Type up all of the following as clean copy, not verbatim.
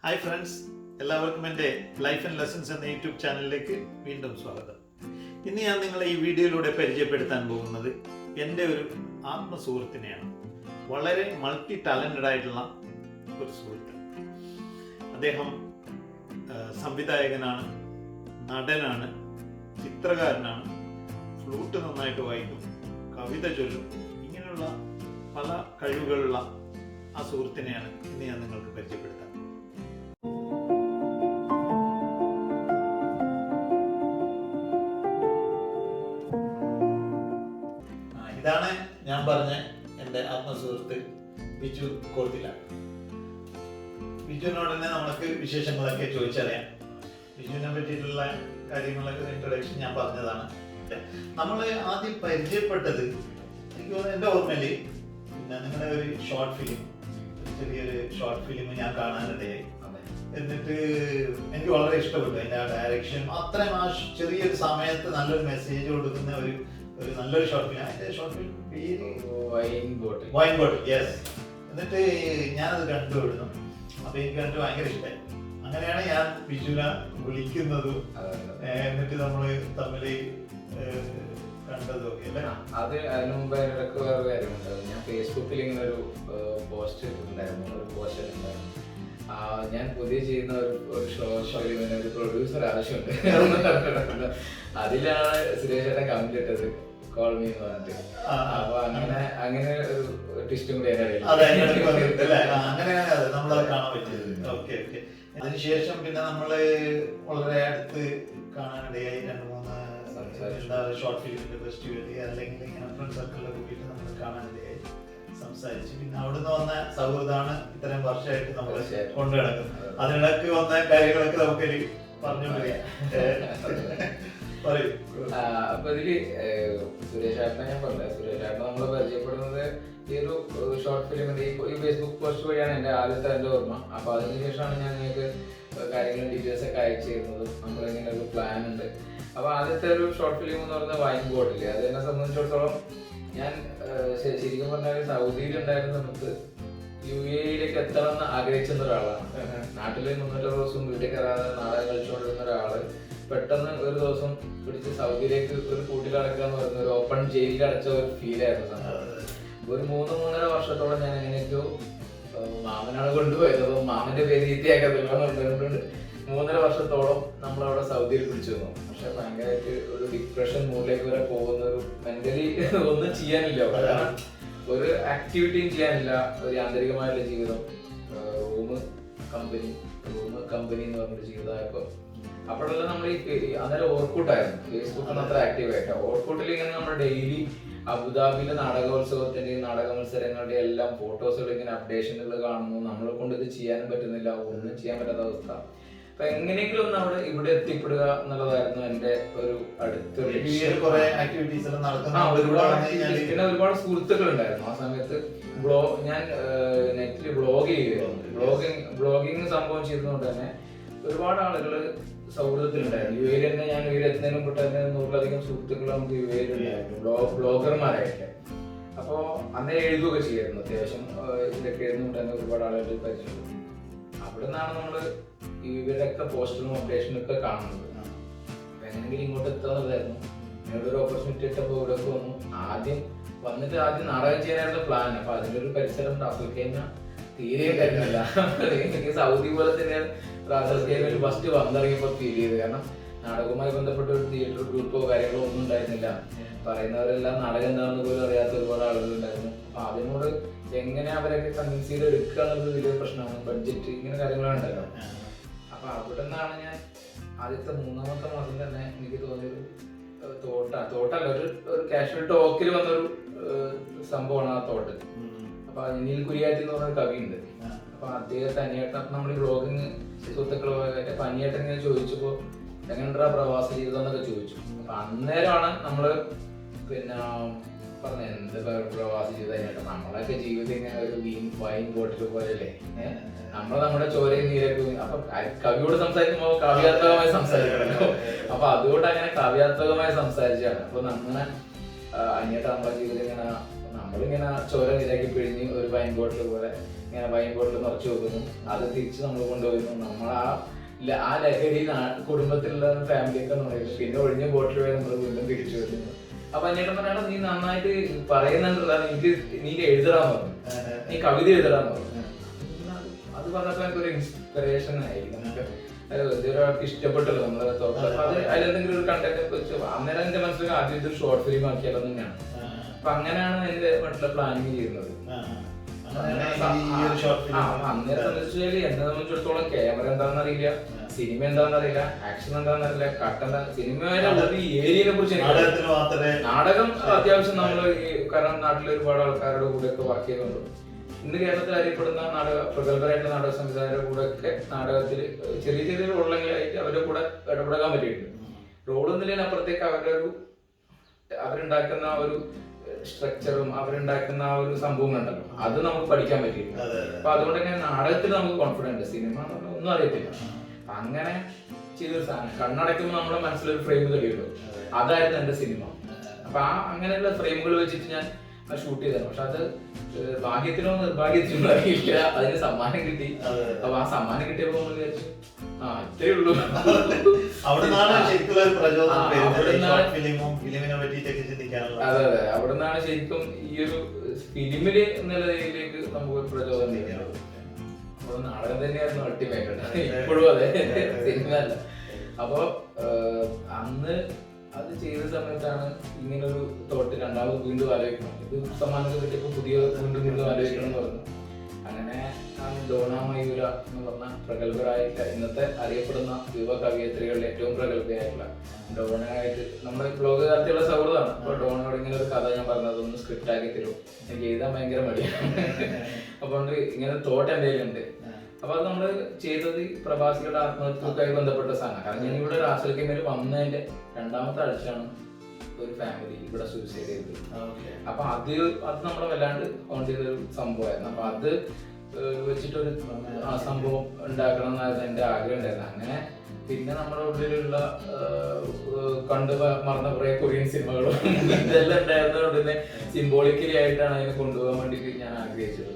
Hi friends, എല്ലാവർക്കും എൻ്റെ life and lessons എന്ന യൂട്യൂബ് ചാനലിലേക്ക് വീണ്ടും സ്വാഗതം. ഇന്ന് ഞാൻ നിങ്ങളെ ഈ വീഡിയോയിലൂടെ പരിചയപ്പെടുത്താൻ പോകുന്നത് എൻ്റെ ഒരു ആത്മസുഹൃത്തിനെയാണ്. വളരെ മൾട്ടി ടാലൻറ്റഡ് ആയിട്ടുള്ള ഒരു സുഹൃത്ത്. അദ്ദേഹം സംവിധായകനാണ്, നടനാണ്, ചിത്രകാരനാണ്, ഫ്ലൂട്ട് നന്നായിട്ട് വായിക്കും, കവിത ചൊല്ലും. ഇങ്ങനെയുള്ള പല കഴിവുകളുള്ള ആ സുഹൃത്തിനെയാണ് ഇന്ന് ഞാൻ നിങ്ങൾക്ക് പരിചയപ്പെടുത്താൻ. ഇതാണ് ഞാൻ പറഞ്ഞ എൻ്റെ ആത്മസുഹൃത്ത് ബിജു കോർത്തില. ബിജുവിനോട് തന്നെ നമുക്ക് വിശേഷങ്ങളൊക്കെ ചോദിച്ചറിയാം. ബിജുവിനെ പറ്റിയിട്ടുള്ള കാര്യങ്ങളൊക്കെ ഇൻട്രൊഡക്ഷൻ ഞാൻ പറഞ്ഞതാണ്. നമ്മൾ ആദ്യം പരിചയപ്പെട്ടത് എനിക്ക് എൻ്റെ ഓർമ്മയിൽ പിന്നെ നിങ്ങളുടെ ഒരു ഷോർട്ട് ഫിലിം, ചെറിയൊരു ഷോർട്ട് ഫിലിം ഞാൻ കാണാനിടയായി. എന്നിട്ട് എനിക്ക് വളരെ ഇഷ്ടപ്പെട്ടു അതിൻ്റെ ആ ഡയറക്ഷൻ. അത്രയും ആ ചെറിയൊരു സമയത്ത് നല്ലൊരു മെസ്സേജ് കൊടുക്കുന്ന ഒരു നല്ലൊരു ഷോർട്ട് ഫിലിം. അതിൻ്റെ ഷോർട്ട് ഫിലിം പേര് വൈൻ ബോട്ടിൽ. യെസ്. എന്നിട്ട് ഞാനത് കണ്ടുവിടുന്നു. അപ്പോൾ എനിക്ക് കണ്ടു ഭയങ്കര ഇഷ്ടമായി. അങ്ങനെയാണ് ഞാൻ ബിജുവിനെ വിളിക്കുന്നതും എന്നിട്ട് നമ്മൾ തമ്മിൽ കണ്ടതൊക്കെ അല്ലേ. അതിനു മുമ്പ് ഇടയ്ക്ക് വേറെ കാര്യമുണ്ട്. ഞാൻ ഫേസ്ബുക്കിൽ ഇങ്ങനെ ഒരു പോസ്റ്റ് ഉണ്ടായിരുന്നു, ഒരു പോസ്റ്റർ ഉണ്ടായിരുന്നു. ഞാൻ പുതിയ ചെയ്യുന്ന ഒരു ഷോയിൽ ഒരു പ്രൊഡ്യൂസർ ആവശ്യമുണ്ട്. അതിലാണ് സുരേഷ് ചേട്ടൻ കമന്റ് ഇട്ടത്, കോൾ മീ എന്ന് പറഞ്ഞിട്ട്. അപ്പൊ അങ്ങനെ ഒരു ട്വിസ്റ്റും കൂടി അതിനുശേഷം പിന്നെ നമ്മള് വളരെ അടുത്ത് കാണാനിടയായി. 2-3 ഷോർട്ട് ഫിലിമിന്റെ ഫെസ്റ്റിവൽ അല്ലെങ്കിൽ ഇങ്ങനെ ഫ്രണ്ട് സർക്കിളിലൊക്കെ പോയിട്ട് നമ്മൾ കാണാനിടയായി, സംസാരിച്ചു. പിന്നെ അവിടുന്ന് വന്ന സൗഹൃദമാണ് ഇത്രയും വർഷമായിട്ട് നമ്മൾ കൊണ്ടു കിടക്കുന്നത്. അതിനിടക്ക് വന്ന കാര്യങ്ങളൊക്കെ നമുക്ക് പറഞ്ഞുകൊണ്ടിരിക്കാം. അപ്പൊ ഇതില് സുരേഷ് ചേട്ടനെ ഞാൻ പറഞ്ഞത്, സുരേഷ് ചേട്ടനെ നമ്മൾ പരിചയപ്പെടുന്നത് ഈ ഒരു ഷോർട്ട് ഫിലിമിന്റെ ഈ ഫേസ്ബുക്ക് പോസ്റ്റ് വഴിയാണ് എൻ്റെ ആദ്യത്തെ എൻ്റെ ഓർമ്മ. അപ്പൊ അതിനുശേഷമാണ് ഞാൻ നിങ്ങൾക്ക് കാര്യങ്ങളും ഡീറ്റെയിൽസ് ഒക്കെ അയച്ചു തരുന്നത്. നമ്മളിങ്ങനെ ഒരു പ്ലാൻ ഉണ്ട്. അപ്പൊ ആദ്യത്തെ ഒരു ഷോർട്ട് ഫിലിം എന്ന് പറയുന്നത് വൈൻ ബോട്ടില്. അത് എന്നെ സംബന്ധിച്ചിടത്തോളം ഞാൻ ശരിക്കും പറഞ്ഞാൽ സൗദിയിൽ ഉണ്ടായിരുന്ന സമയത്ത് UAE-യിലേക്ക് എത്തണം എന്ന് ആഗ്രഹിച്ചിരുന്ന ഒരാളാണ്. നാട്ടിൽ 300 ദിവസം വീട്ടിൽ കയറാതെ നാടകം കളിച്ചുകൊണ്ടിരുന്ന ഒരാള് പെട്ടെന്ന് ഒരു ദിവസം പിടിച്ച് സൗദിയിലേക്ക് ഒരു കൂട്ടിലടക്കുക എന്ന് പറയുന്ന ഒരു ഓപ്പൺ ജയിലിൽ അടച്ച ഒരു ഫീലായിരുന്നു സംഭവം. ഒരു 3-3.5 വർഷത്തോളം ഞാൻ എങ്ങനെയൊക്കെയോ മാമനാണ് കൊണ്ടുപോയത്. അപ്പോൾ മാമന്റെ പേര് ചീത്തയാക്കത്തില്ല. 3.5 വർഷത്തോളം നമ്മളവിടെ സൗദിയിൽ പിടിച്ചു വന്നു. പക്ഷെ ഭയങ്കരമായിട്ട് ഒരു ഡിപ്രഷൻ മൂഡിലേക്ക് വരെ പോകുന്ന ഒരു മെന്റലി ഒന്നും ചെയ്യാനില്ല. കാരണം ഒരു ആക്ടിവിറ്റിയും ചെയ്യാനില്ല. ഒരു യാന്ത്രികമായിട്ടുള്ള ജീവിതം, റൂം കമ്പനി എന്ന് പറഞ്ഞൊരു ജീവിതമായപ്പോ അപ്പോഴെല്ലാം നമ്മൾ ഈ അന്നേരം ഓർക്കൂട്ടായിരുന്നു. ഫേസ്ബുക്കിൽ അത്ര ആക്റ്റീവ് ആയിട്ട് ഓർക്കൂട്ടിൽ ഇങ്ങനെ നമ്മൾ ഡെയിലി അബുദാബിയിലെ നാടകോത്സവത്തിന്റെയും നാടക മത്സരങ്ങളുടെയും എല്ലാം ഫോട്ടോസുകൾ ഇങ്ങനെ അപ്ഡേഷനുകൾ കാണുന്നു. നമ്മളെ കൊണ്ട് ഇത് ചെയ്യാനും പറ്റുന്നില്ല, ഒന്നും ചെയ്യാൻ പറ്റാത്ത അവസ്ഥ. അപ്പൊ എങ്ങനെയെങ്കിലും നമ്മൾ ഇവിടെ എത്തിപ്പെടുക എന്നുള്ളതായിരുന്നു എന്റെ ഒരു അടുത്തൊരു പിന്നെ ഒരുപാട് സുഹൃത്തുക്കൾ ഉണ്ടായിരുന്നു ആ സമയത്ത്. ഞാൻ നെറ്റിൽ ബ്ലോഗ് ചെയ്യുമായിരുന്നു. ബ്ലോഗിങ് സംഭവം ചെയ്തതുകൊണ്ട് തന്നെ ഒരുപാട് ആളുകൾ സൗഹൃദത്തിലുണ്ടായിരുന്നു. UAE തന്നെ ഞാൻ UAE എത്തുന്നതിന് മുമ്പ് തന്നെ 100-ലധികം സുഹൃത്തുക്കൾ നമുക്ക് UAE ഉണ്ടായിരുന്നു, ബ്ലോഗർമാരായിട്ട്. അപ്പോൾ അന്നേ എഴുതുകയൊക്കെ ചെയ്യായിരുന്നു. അത്യാവശ്യം ഇതൊക്കെ എഴുതുന്നുണ്ട് തന്നെ ഒരുപാട് ആളുകൾ പരിചയപ്പെട്ടു. അവിടെ നിന്നാണ് നമ്മൾ ഇവരുടെയൊക്കെ പോസ്റ്ററും അപ്ഡേഷനും ഒക്കെ കാണുന്നത്. അപ്പൊ എങ്ങനെയെങ്കിലും ഇങ്ങോട്ട് എത്താന്നുള്ളതായിരുന്നു. ഞങ്ങളുടെ ഒരു ഓപ്പർച്യൂണിറ്റി ഇട്ടപ്പോൾ ഇവിടെയൊക്കെ വന്നു. ആദ്യം നാടകം ചെയ്യാനായിരുന്നു പ്ലാൻ. അപ്പൊ അതിൻ്റെ ഒരു പരിസരം ആഫ്രിക്കയിൽ തീരെ തരുന്നില്ല. എനിക്ക് സൗദി പോലെ തന്നെ റാസൽ ഫസ്റ്റ് വന്നിറങ്ങിയപ്പോൾ ഫീൽ ചെയ്ത്. കാരണം നാടകവുമായി ബന്ധപ്പെട്ട ഒരു തിയേറ്റർ ഗ്രൂപ്പോ കാര്യങ്ങളോ ഒന്നും ഉണ്ടായിരുന്നില്ല. പറയുന്നവരെല്ലാം നാടകം എന്താണെന്ന് പോലും അറിയാത്ത ഒരുപാട് ആളുകൾ ഉണ്ടായിരുന്നു. അപ്പൊ അതിനോട് എങ്ങനെ അവരൊക്കെ കൺവിൻസ് ചെയ്ത് എടുക്കുക എന്നുള്ളത് വലിയ പ്രശ്നമാണ്. ബഡ്ജറ്റ് ഇങ്ങനെ കാര്യങ്ങളുണ്ടല്ലോ. അപ്പൊ അവിടെ നിന്നാണ് ഞാൻ ആദ്യത്തെ 3-ാമത്തെ മാസം തന്നെ എനിക്ക് തോന്നിയൊരു തോട്ടല്ല, ഒരു കാഷ്വൽ ടോക്കിൽ വന്നൊരു സംഭവമാണ് ആ തോട്ട്. അപ്പൊ അനിൽ കുര്യാറ്റി എന്ന് പറഞ്ഞൊരു കവിയുണ്ട്. അപ്പൊ അദ്ദേഹത്തെ അനിയേട്ടൻ നമ്മൾ ഈ ബ്ലോഗിങ് സുഹൃത്തുക്കളൊക്കെ അപ്പൊ അനിയേട്ടൻ ഇങ്ങനെ ചോദിച്ചപ്പോ എങ്ങനെയാ പ്രവാസ ജീവിതം എന്നൊക്കെ ചോദിച്ചു. അപ്പൊ അന്നേരമാണ് നമ്മള് പിന്നെ പറഞ്ഞ എന്ത് പ്രവാസ ജീവിതം അനിയേട്ടൻ, നമ്മളൊക്കെ ജീവിതം ഇങ്ങനെ ഒരു വൈൻ ബോട്ടിൽ പോലെയല്ലേ, നമ്മുടെ ചോരയും നീരൊക്കെ. അപ്പൊ കവിയോട് സംസാരിക്കുമ്പോ കാവ്യാത്മകമായി സംസാരിക്കണല്ലോ. അപ്പൊ അതുകൊണ്ട് അങ്ങനെ കാവ്യാത്മകമായി സംസാരിച്ചാണ്. അപ്പൊ നമ്മളെ അനിയേട്ടൻ നമ്മളെ ജീവിതം ഇങ്ങനെ നമ്മളിങ്ങനെ ചോര നീരാക്കി പിഴിഞ്ഞ് ഒരു വൈൻ ബോട്ടിൽ പോലെ ഇങ്ങനെ വൈൻ ബോട്ടിൽ നിറച്ച് വെക്കുന്നു, അത് തിരിച്ച് നമ്മൾ കൊണ്ടുപോകുന്നു. നമ്മൾ ആ ലഹരി കുടുംബത്തിലുള്ള ഫാമിലിയൊക്കെ പറയുന്നു, പിന്നെ ഒഴിഞ്ഞ ബോട്ടിൽ വരെ നമ്മൾ വീണ്ടും തിരിച്ചു വരുന്നു. അപ്പൊ എന്നോട് പറഞ്ഞാൽ നീ നന്നായിട്ട് പറയുന്നുണ്ടല്ലോ, എനിക്ക് നീ എഴുതടാന്ന് പറഞ്ഞു, നീ കവിത എഴുതടാന്ന് പറഞ്ഞു. അത് പറഞ്ഞപ്പോ എനിക്കൊരു ഇൻസ്പിറേഷൻ ആയി. നമുക്ക് ഒരാൾക്ക് ഇഷ്ടപ്പെട്ടല്ലോ നമ്മള് അത് അതിലെന്തെങ്കിലും ഒരു കണ്ടന്റ് വെച്ച് അന്നേരം എന്റെ മനസ്സിൽ ആദ്യം ഇതൊരു ഷോർട്ട് ഫിലിം ആക്കിയാലോ തന്നെയാണ്. അപ്പൊ അങ്ങനെയാണ് എന്റെ വീട്ടിലെ പ്ലാനിങ് ചെയ്യുന്നത്. അന്നേരം സംബന്ധിച്ചാൽ എന്നെ സംബന്ധിച്ചിടത്തോളം ക്യാമറ എന്താണെന്ന് അറിയില്ല, സിനിമ എന്താണെന്ന് അറിയില്ല, ആക്ഷൻ എന്താണെന്ന് അറിയില്ല, കട്ട് എന്താ സിനിമയുടെ ഈ ഏരിയനെ കുറിച്ച് നാടകം അത്യാവശ്യം നമ്മള് കാരണം നാട്ടിലെ ഒരുപാട് ആൾക്കാരുടെ കൂടെ ഒക്കെ വർക്ക് ചെയ്യുന്നുണ്ട്. ഇന്ന് കേരളത്തിൽ അറിയപ്പെടുന്ന പ്രഗത്ഭരായിട്ടുള്ള നാടക സംവിധായകരുടെ കൂടെ ഒക്കെ നാടകത്തിൽ ചെറിയ ചെറിയ റോളുകളായിട്ട് അവരുടെ കൂടെ ഇടപെടാൻ പറ്റിയിട്ടുണ്ട്. റോളൊന്നുമില്ല അപ്പുറത്തേക്ക് അവരുണ്ടാക്കുന്ന ഒരു സ്ട്രക്ചറും അവരുണ്ടാക്കുന്ന ആ ഒരു സംഭവം ഉണ്ടല്ലോ, അത് നമുക്ക് പഠിക്കാൻ പറ്റിയിട്ടുണ്ട്. അപ്പൊ അതുകൊണ്ട് തന്നെ നാടകത്തിൽ നമുക്ക് കോൺഫിഡൻസ്, സിനിമ ഒന്നും അറിയത്തില്ല. അങ്ങനെ ചെയ്തൊരു സാധനം കണ്ണടയ്ക്കുമ്പോൾ നമ്മുടെ മനസ്സിലൊരു ഫ്രെയിം തെളിയുള്ളൂ, അതായിരുന്നു എന്റെ സിനിമ. അപ്പൊ അങ്ങനെയുള്ള ഫ്രെയിമുകൾ വെച്ചിട്ട് ഞാൻ ഷൂട്ട് ചെയ്തതാണ്. പക്ഷെ അത് ഭാഗ്യത്തിനോ നിർഭാഗ്യത്തിനോ അറിയില്ല, അതിന് സമ്മാനം കിട്ടി. അപ്പൊ ആ സമ്മാനം കിട്ടിയപ്പോ നമ്മൾ വിചാരിച്ചു ഇത്രേ ഉള്ളൂ. അതെ അതെ, അവിടെ നിന്നാണ് ശരിക്കും ഈ ഒരു ഫിലിമില് എന്നുള്ള രീതിയിലേക്ക് നമുക്ക് ഒരു പ്രചോദനം ചെയ്യുന്നത്. അപ്പോൾ നാടകം തന്നെയായിരുന്നു അൾട്ടിമേറ്റ്, ഇപ്പോഴും അതെ, സിനിമ അല്ല. അപ്പൊ അന്ന് അത് ചെയ്ത സമയത്താണ് ഇങ്ങനൊരു തോട്ട് രണ്ടാമത് വീണ്ടും ആലോചിക്കണം, ഇത് സമ്മാനത്തിൽ കിട്ടിയപ്പോൾ പുതിയ വീണ്ടും ആലോചിക്കണം എന്ന് പറഞ്ഞു. അങ്ങനെ ഡോണ മയൂര എന്ന് പറഞ്ഞ പ്രഗത്ഭരായിട്ട് ഇന്നത്തെ അറിയപ്പെടുന്ന യുവ കവിയത്രികളിൽ ഏറ്റവും പ്രഗത്ഭയായിട്ടുള്ള ഡോണയായിട്ട് നമ്മുടെ ബ്ലോഗ് കാലത്തുള്ള സൗഹൃദമാണ്. അപ്പൊ ഡോണയോട് ഇങ്ങനെ ഒരു കഥ ഞാൻ പറഞ്ഞത് ഒന്ന് സ്ക്രിപ്റ്റ് ആക്കി തരും, എനിക്ക് എഴുതാൻ ഭയങ്കര മടിയാണ്. അപ്പൊ ഇങ്ങനെ തോട്ട് എൻ്റെ കയ്യിലുണ്ട്. അപ്പൊ അത് നമ്മള് ചെയ്തത് പ്രവാസികളുടെ ആത്മഹത്യയുമായി ബന്ധപ്പെട്ട സാധനം. കാരണം ഞാൻ ഇവിടെ രാഷ്ട്രീയ വന്നതിന്റെ രണ്ടാമത്തെ ആഴ്ചയാണ് ഒരു ഫാമിലി ഇവിടെ സൂസൈഡ് ചെയ്തത്. അപ്പൊ അത് നമ്മളെ വല്ലാണ്ട് ഓൺ ചെയ്തൊരു സംഭവമായിരുന്നു. അപ്പൊ അത് വെച്ചിട്ടൊരു ആ സംഭവം ഉണ്ടാക്കണം എന്നായിരുന്നു എന്റെ ആഗ്രഹം ഉണ്ടായിരുന്നത്. അങ്ങനെ പിന്നെ നമ്മുടെ ഉള്ളിലുള്ള കണ്ടു മറന്ന കുറെ കൊറിയൻ സിനിമകളും ഇതെല്ലാം ഉണ്ടായിരുന്നതുകൊണ്ട് തന്നെ സിംബോളിക്കലി ആയിട്ടാണ് അതിനെ കൊണ്ടുപോകാൻ വേണ്ടിട്ട് ഞാൻ ആഗ്രഹിച്ചത്.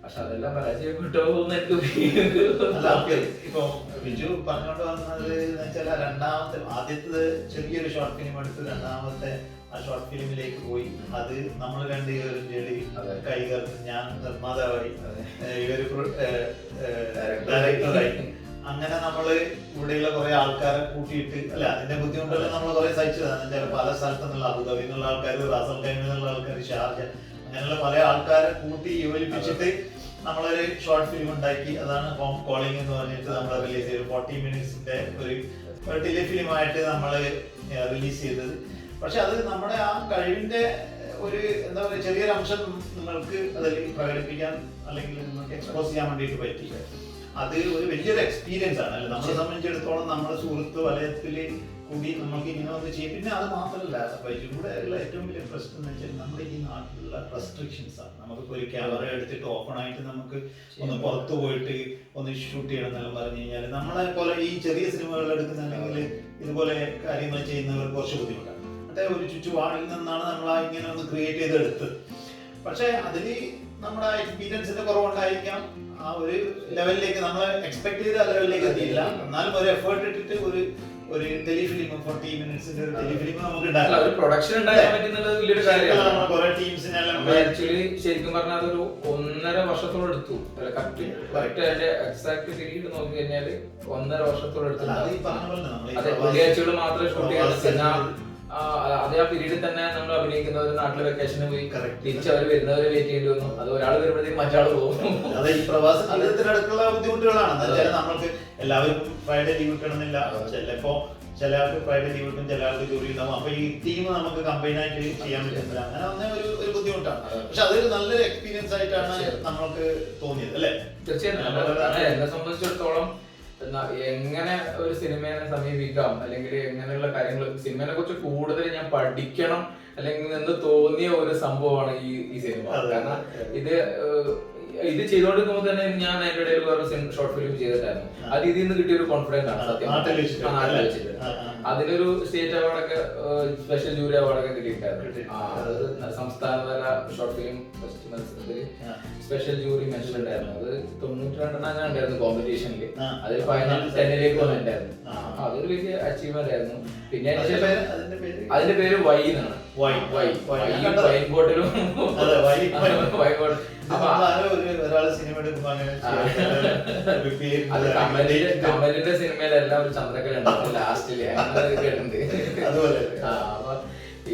പക്ഷെ അതെല്ലാം പരാജയപ്പെട്ടോ എന്ന് എനിക്ക് ഇപ്പൊ ബിജു പറഞ്ഞോണ്ട് വന്നത് വെച്ചാൽ രണ്ടാമത്തെ ആദ്യത്തെ ചെറിയൊരു ഷോർട്ട് ഫിലിം എടുത്ത് രണ്ടാമത്തെ ആ ഷോർട്ട് ഫിലിമിലേക്ക് പോയി. അത് നമ്മൾ രണ്ടുപേരും ചെടി കൈകൾ, ഞാൻ നിർമ്മാതാവായി, ഇവര് ഡയറക്ടറായി. അങ്ങനെ നമ്മള് ഇവിടെയുള്ള കുറെ ആൾക്കാരെ കൂട്ടിയിട്ട് അല്ല അതിന്റെ ബുദ്ധിമുട്ടുകൾ നമ്മൾ കുറെ സഹിച്ചതാണ്. വെച്ചാൽ പല സ്ഥലത്തു നിന്നുള്ള അബുദാബിയിൽ നിന്നുള്ള ആൾക്കാർ, റാസൽ ഖൈമിൽ നിന്നുള്ള ആൾക്കാർ, ഷാർജ, അങ്ങനെയുള്ള പല ആൾക്കാരെ കൂട്ടി യോജിപ്പിച്ചിട്ട് നമ്മളൊരു ഷോർട്ട് ഫിലിം ഉണ്ടാക്കി. അതാണ് ഹോം കോളിംഗ് എന്ന് പറഞ്ഞിട്ട് നമ്മൾ റിലീസ് ചെയ്തത്. 40 മിനിറ്റ്സിന്റെ ഒരു ടെലിഫിലിം ആയിട്ട് നമ്മൾ റിലീസ് ചെയ്തത്. പക്ഷെ അത് നമ്മുടെ ആ കഴിവിന്റെ ഒരു എന്താ പറയുക ചെറിയൊരു അംശം നിങ്ങൾക്ക് അതിൽ പ്രകടിപ്പിക്കാൻ അല്ലെങ്കിൽ നിങ്ങൾക്ക് എക്സ്പോസ് ചെയ്യാൻ വേണ്ടിയിട്ട് പറ്റി. അത് ഒരു വലിയൊരു എക്സ്പീരിയൻസ് ആണ് അല്ലെ നമ്മളെ സംബന്ധിച്ചിടത്തോളം. നമ്മുടെ സുഹൃത്ത് വലയത്തിൽ കൂടി നമുക്ക് ഇങ്ങനെ ഒന്ന് ചെയ്യും. പിന്നെ അത് മാത്രമല്ല ഇവിടെ ഉള്ള ഏറ്റവും വലിയ പ്രശ്നം എന്ന് വെച്ചാൽ നമ്മുടെ ഈ നാട്ടിലുള്ള റെസ്ട്രിക്ഷൻസ് ആണ്. നമുക്കിപ്പോൾ ഒരു ക്യാമറ എടുത്തിട്ട് ഓപ്പൺ ആയിട്ട് നമുക്ക് ഒന്ന് പുറത്തു പോയിട്ട് ഒന്ന് ഷൂട്ട് ചെയ്യണം എന്നെല്ലാം പറഞ്ഞു കഴിഞ്ഞാൽ നമ്മളെ പോലെ ഈ ചെറിയ സിനിമകൾ എടുക്കുന്നുണ്ടെങ്കിൽ ഇതുപോലെ കാര്യങ്ങൾ ചെയ്യുന്നവർക്ക് കുറച്ച് ബുദ്ധിമുട്ടാണ്. മറ്റേ ഒരു ചുറ്റുപാടിൽ നിന്നാണ് നമ്മൾ ഇങ്ങനെ ഒന്ന് ക്രിയേറ്റ് ചെയ്തെടുത്തത്. പക്ഷെ അതിൽ നമ്മുടെ എക്സ്പീരിയൻസിന്റെ കുറവുണ്ടായിരിക്കാം. ആ ഒരു ലെവലിലേക്ക് നമ്മൾ എക്സ്പെക്ട് ചെയ്ത ലെവലിലേക്ക് എത്തിയില്ല. എന്നാലും ഒരു എഫേർട്ട് ഇട്ടിട്ട് ഒരു ടെലിഫിലിം 40 മിനിറ്റ്സിന്റെ ഒരു ടെലിഫിലിം നമുക്ക് ആക്ച്വലി ശരിക്കും പറഞ്ഞാൽ അതൊരു 1.5 വർഷത്തോളം എടുത്തു. എക്സാക്ട് പീരീഡ് നോക്കി കഴിഞ്ഞാൽ 1.5 വർഷത്തോളം എടുത്തു. അതെ, വെള്ളിയാഴ്ചകൾ മാത്രമേ ഷൂട്ട് ചെയ്യാൻ. അതേ ആ പീരീഡിൽ തന്നെ നമ്മൾ അഭിനയിക്കുന്നവർ നാട്ടിലെ വെക്കേഷന് പോയി തിരിച്ച് അവർ വരുന്നവരെ വെയിറ്റ് ചെയ്യേണ്ടി വന്നു. അത് ഒരാൾ വരുമ്പോഴത്തേക്കും മറ്റാൾ പോകും. അതെ, ഈ പ്രവാസ ജീവിതത്തിനടക്കുള്ള ബുദ്ധിമുട്ടുകളാണ്. നമുക്ക് എല്ലാവർക്കും ഫ്രൈഡേ ലീവ് കിട്ടണമെന്നില്ല. ചില ആൾക്ക് ഫ്രൈഡേ ലീവ് കിട്ടും, ചില ആൾക്ക് ജോലി ഉണ്ടാവും. അപ്പൊ ഈ ടീം നമുക്ക് കമ്പൈൻ ആയിട്ട് ചെയ്യാൻ പറ്റുന്നില്ല. അങ്ങനെ വന്ന ഒരു ബുദ്ധിമുട്ടാണ്. പക്ഷെ അതൊരു നല്ലൊരു എക്സ്പീരിയൻസ് ആയിട്ടാണ് നമുക്ക് തോന്നിയത് അല്ലെ? തീർച്ചയായിട്ടും. എന്നെ സംബന്ധിച്ചിടത്തോളം എങ്ങനെ ഒരു സിനിമയെ സമീപിക്കാം അല്ലെങ്കിൽ എങ്ങനെയുള്ള കാര്യങ്ങൾ സിനിമയെ കുറിച്ച് കൂടുതൽ ഞാൻ പഠിക്കണം അല്ലെങ്കിൽ എന്ന് തോന്നിയ ഒരു സംഭവമാണ് ഈ സിനിമ. കാരണം ഇത് ഇത് ചെയ്തുകൊണ്ടിരിക്കുമ്പോൾ തന്നെ ഞാൻ അതിന്റെ ഇടയിൽ വേറെ ഷോർട്ട് ഫിലിം ചെയ്തിട്ടായിരുന്നു. അത് ഇതിൽ നിന്ന് കിട്ടിയ ഒരു കോൺഫിഡൻസ് ആണ് സത്യം. നാട്ടിൽ വെച്ചിട്ട് അതിനൊരു സ്റ്റേറ്റ് അവാർഡൊക്കെ സ്പെഷ്യൽ ജൂറി അവാർഡൊക്കെ കിട്ടിയിട്ടുണ്ടായിരുന്നു. സംസ്ഥാനതല ഷോർട്ട് ഫിലിം ഫെസ്റ്റ് മത്സരത്തിൽ സ്പെഷ്യൽ ജൂറി മെൻഷൻ ഉണ്ടായിരുന്നു. അത് 92 ഉണ്ടായിരുന്നു കോമ്പറ്റീഷനിൽ. അതിൽ ഫൈനൽ 10ലേക്ക് വന്നിട്ടുണ്ടായിരുന്നു. അതൊരു വലിയ അച്ചീവ്മെന്റ് ആയിരുന്നു. പിന്നെ അതിന്റെ പേര് വൈ എന്നാണ്. വൈൻ ബോട്ടിലും കമലിന്റെ സിനിമയിലെല്ലാം ഒരു ചന്ദ്രക്കലുണ്ട് ലാസ്റ്റില് കേട്ടിട്ടുണ്ട്. അപ്പൊ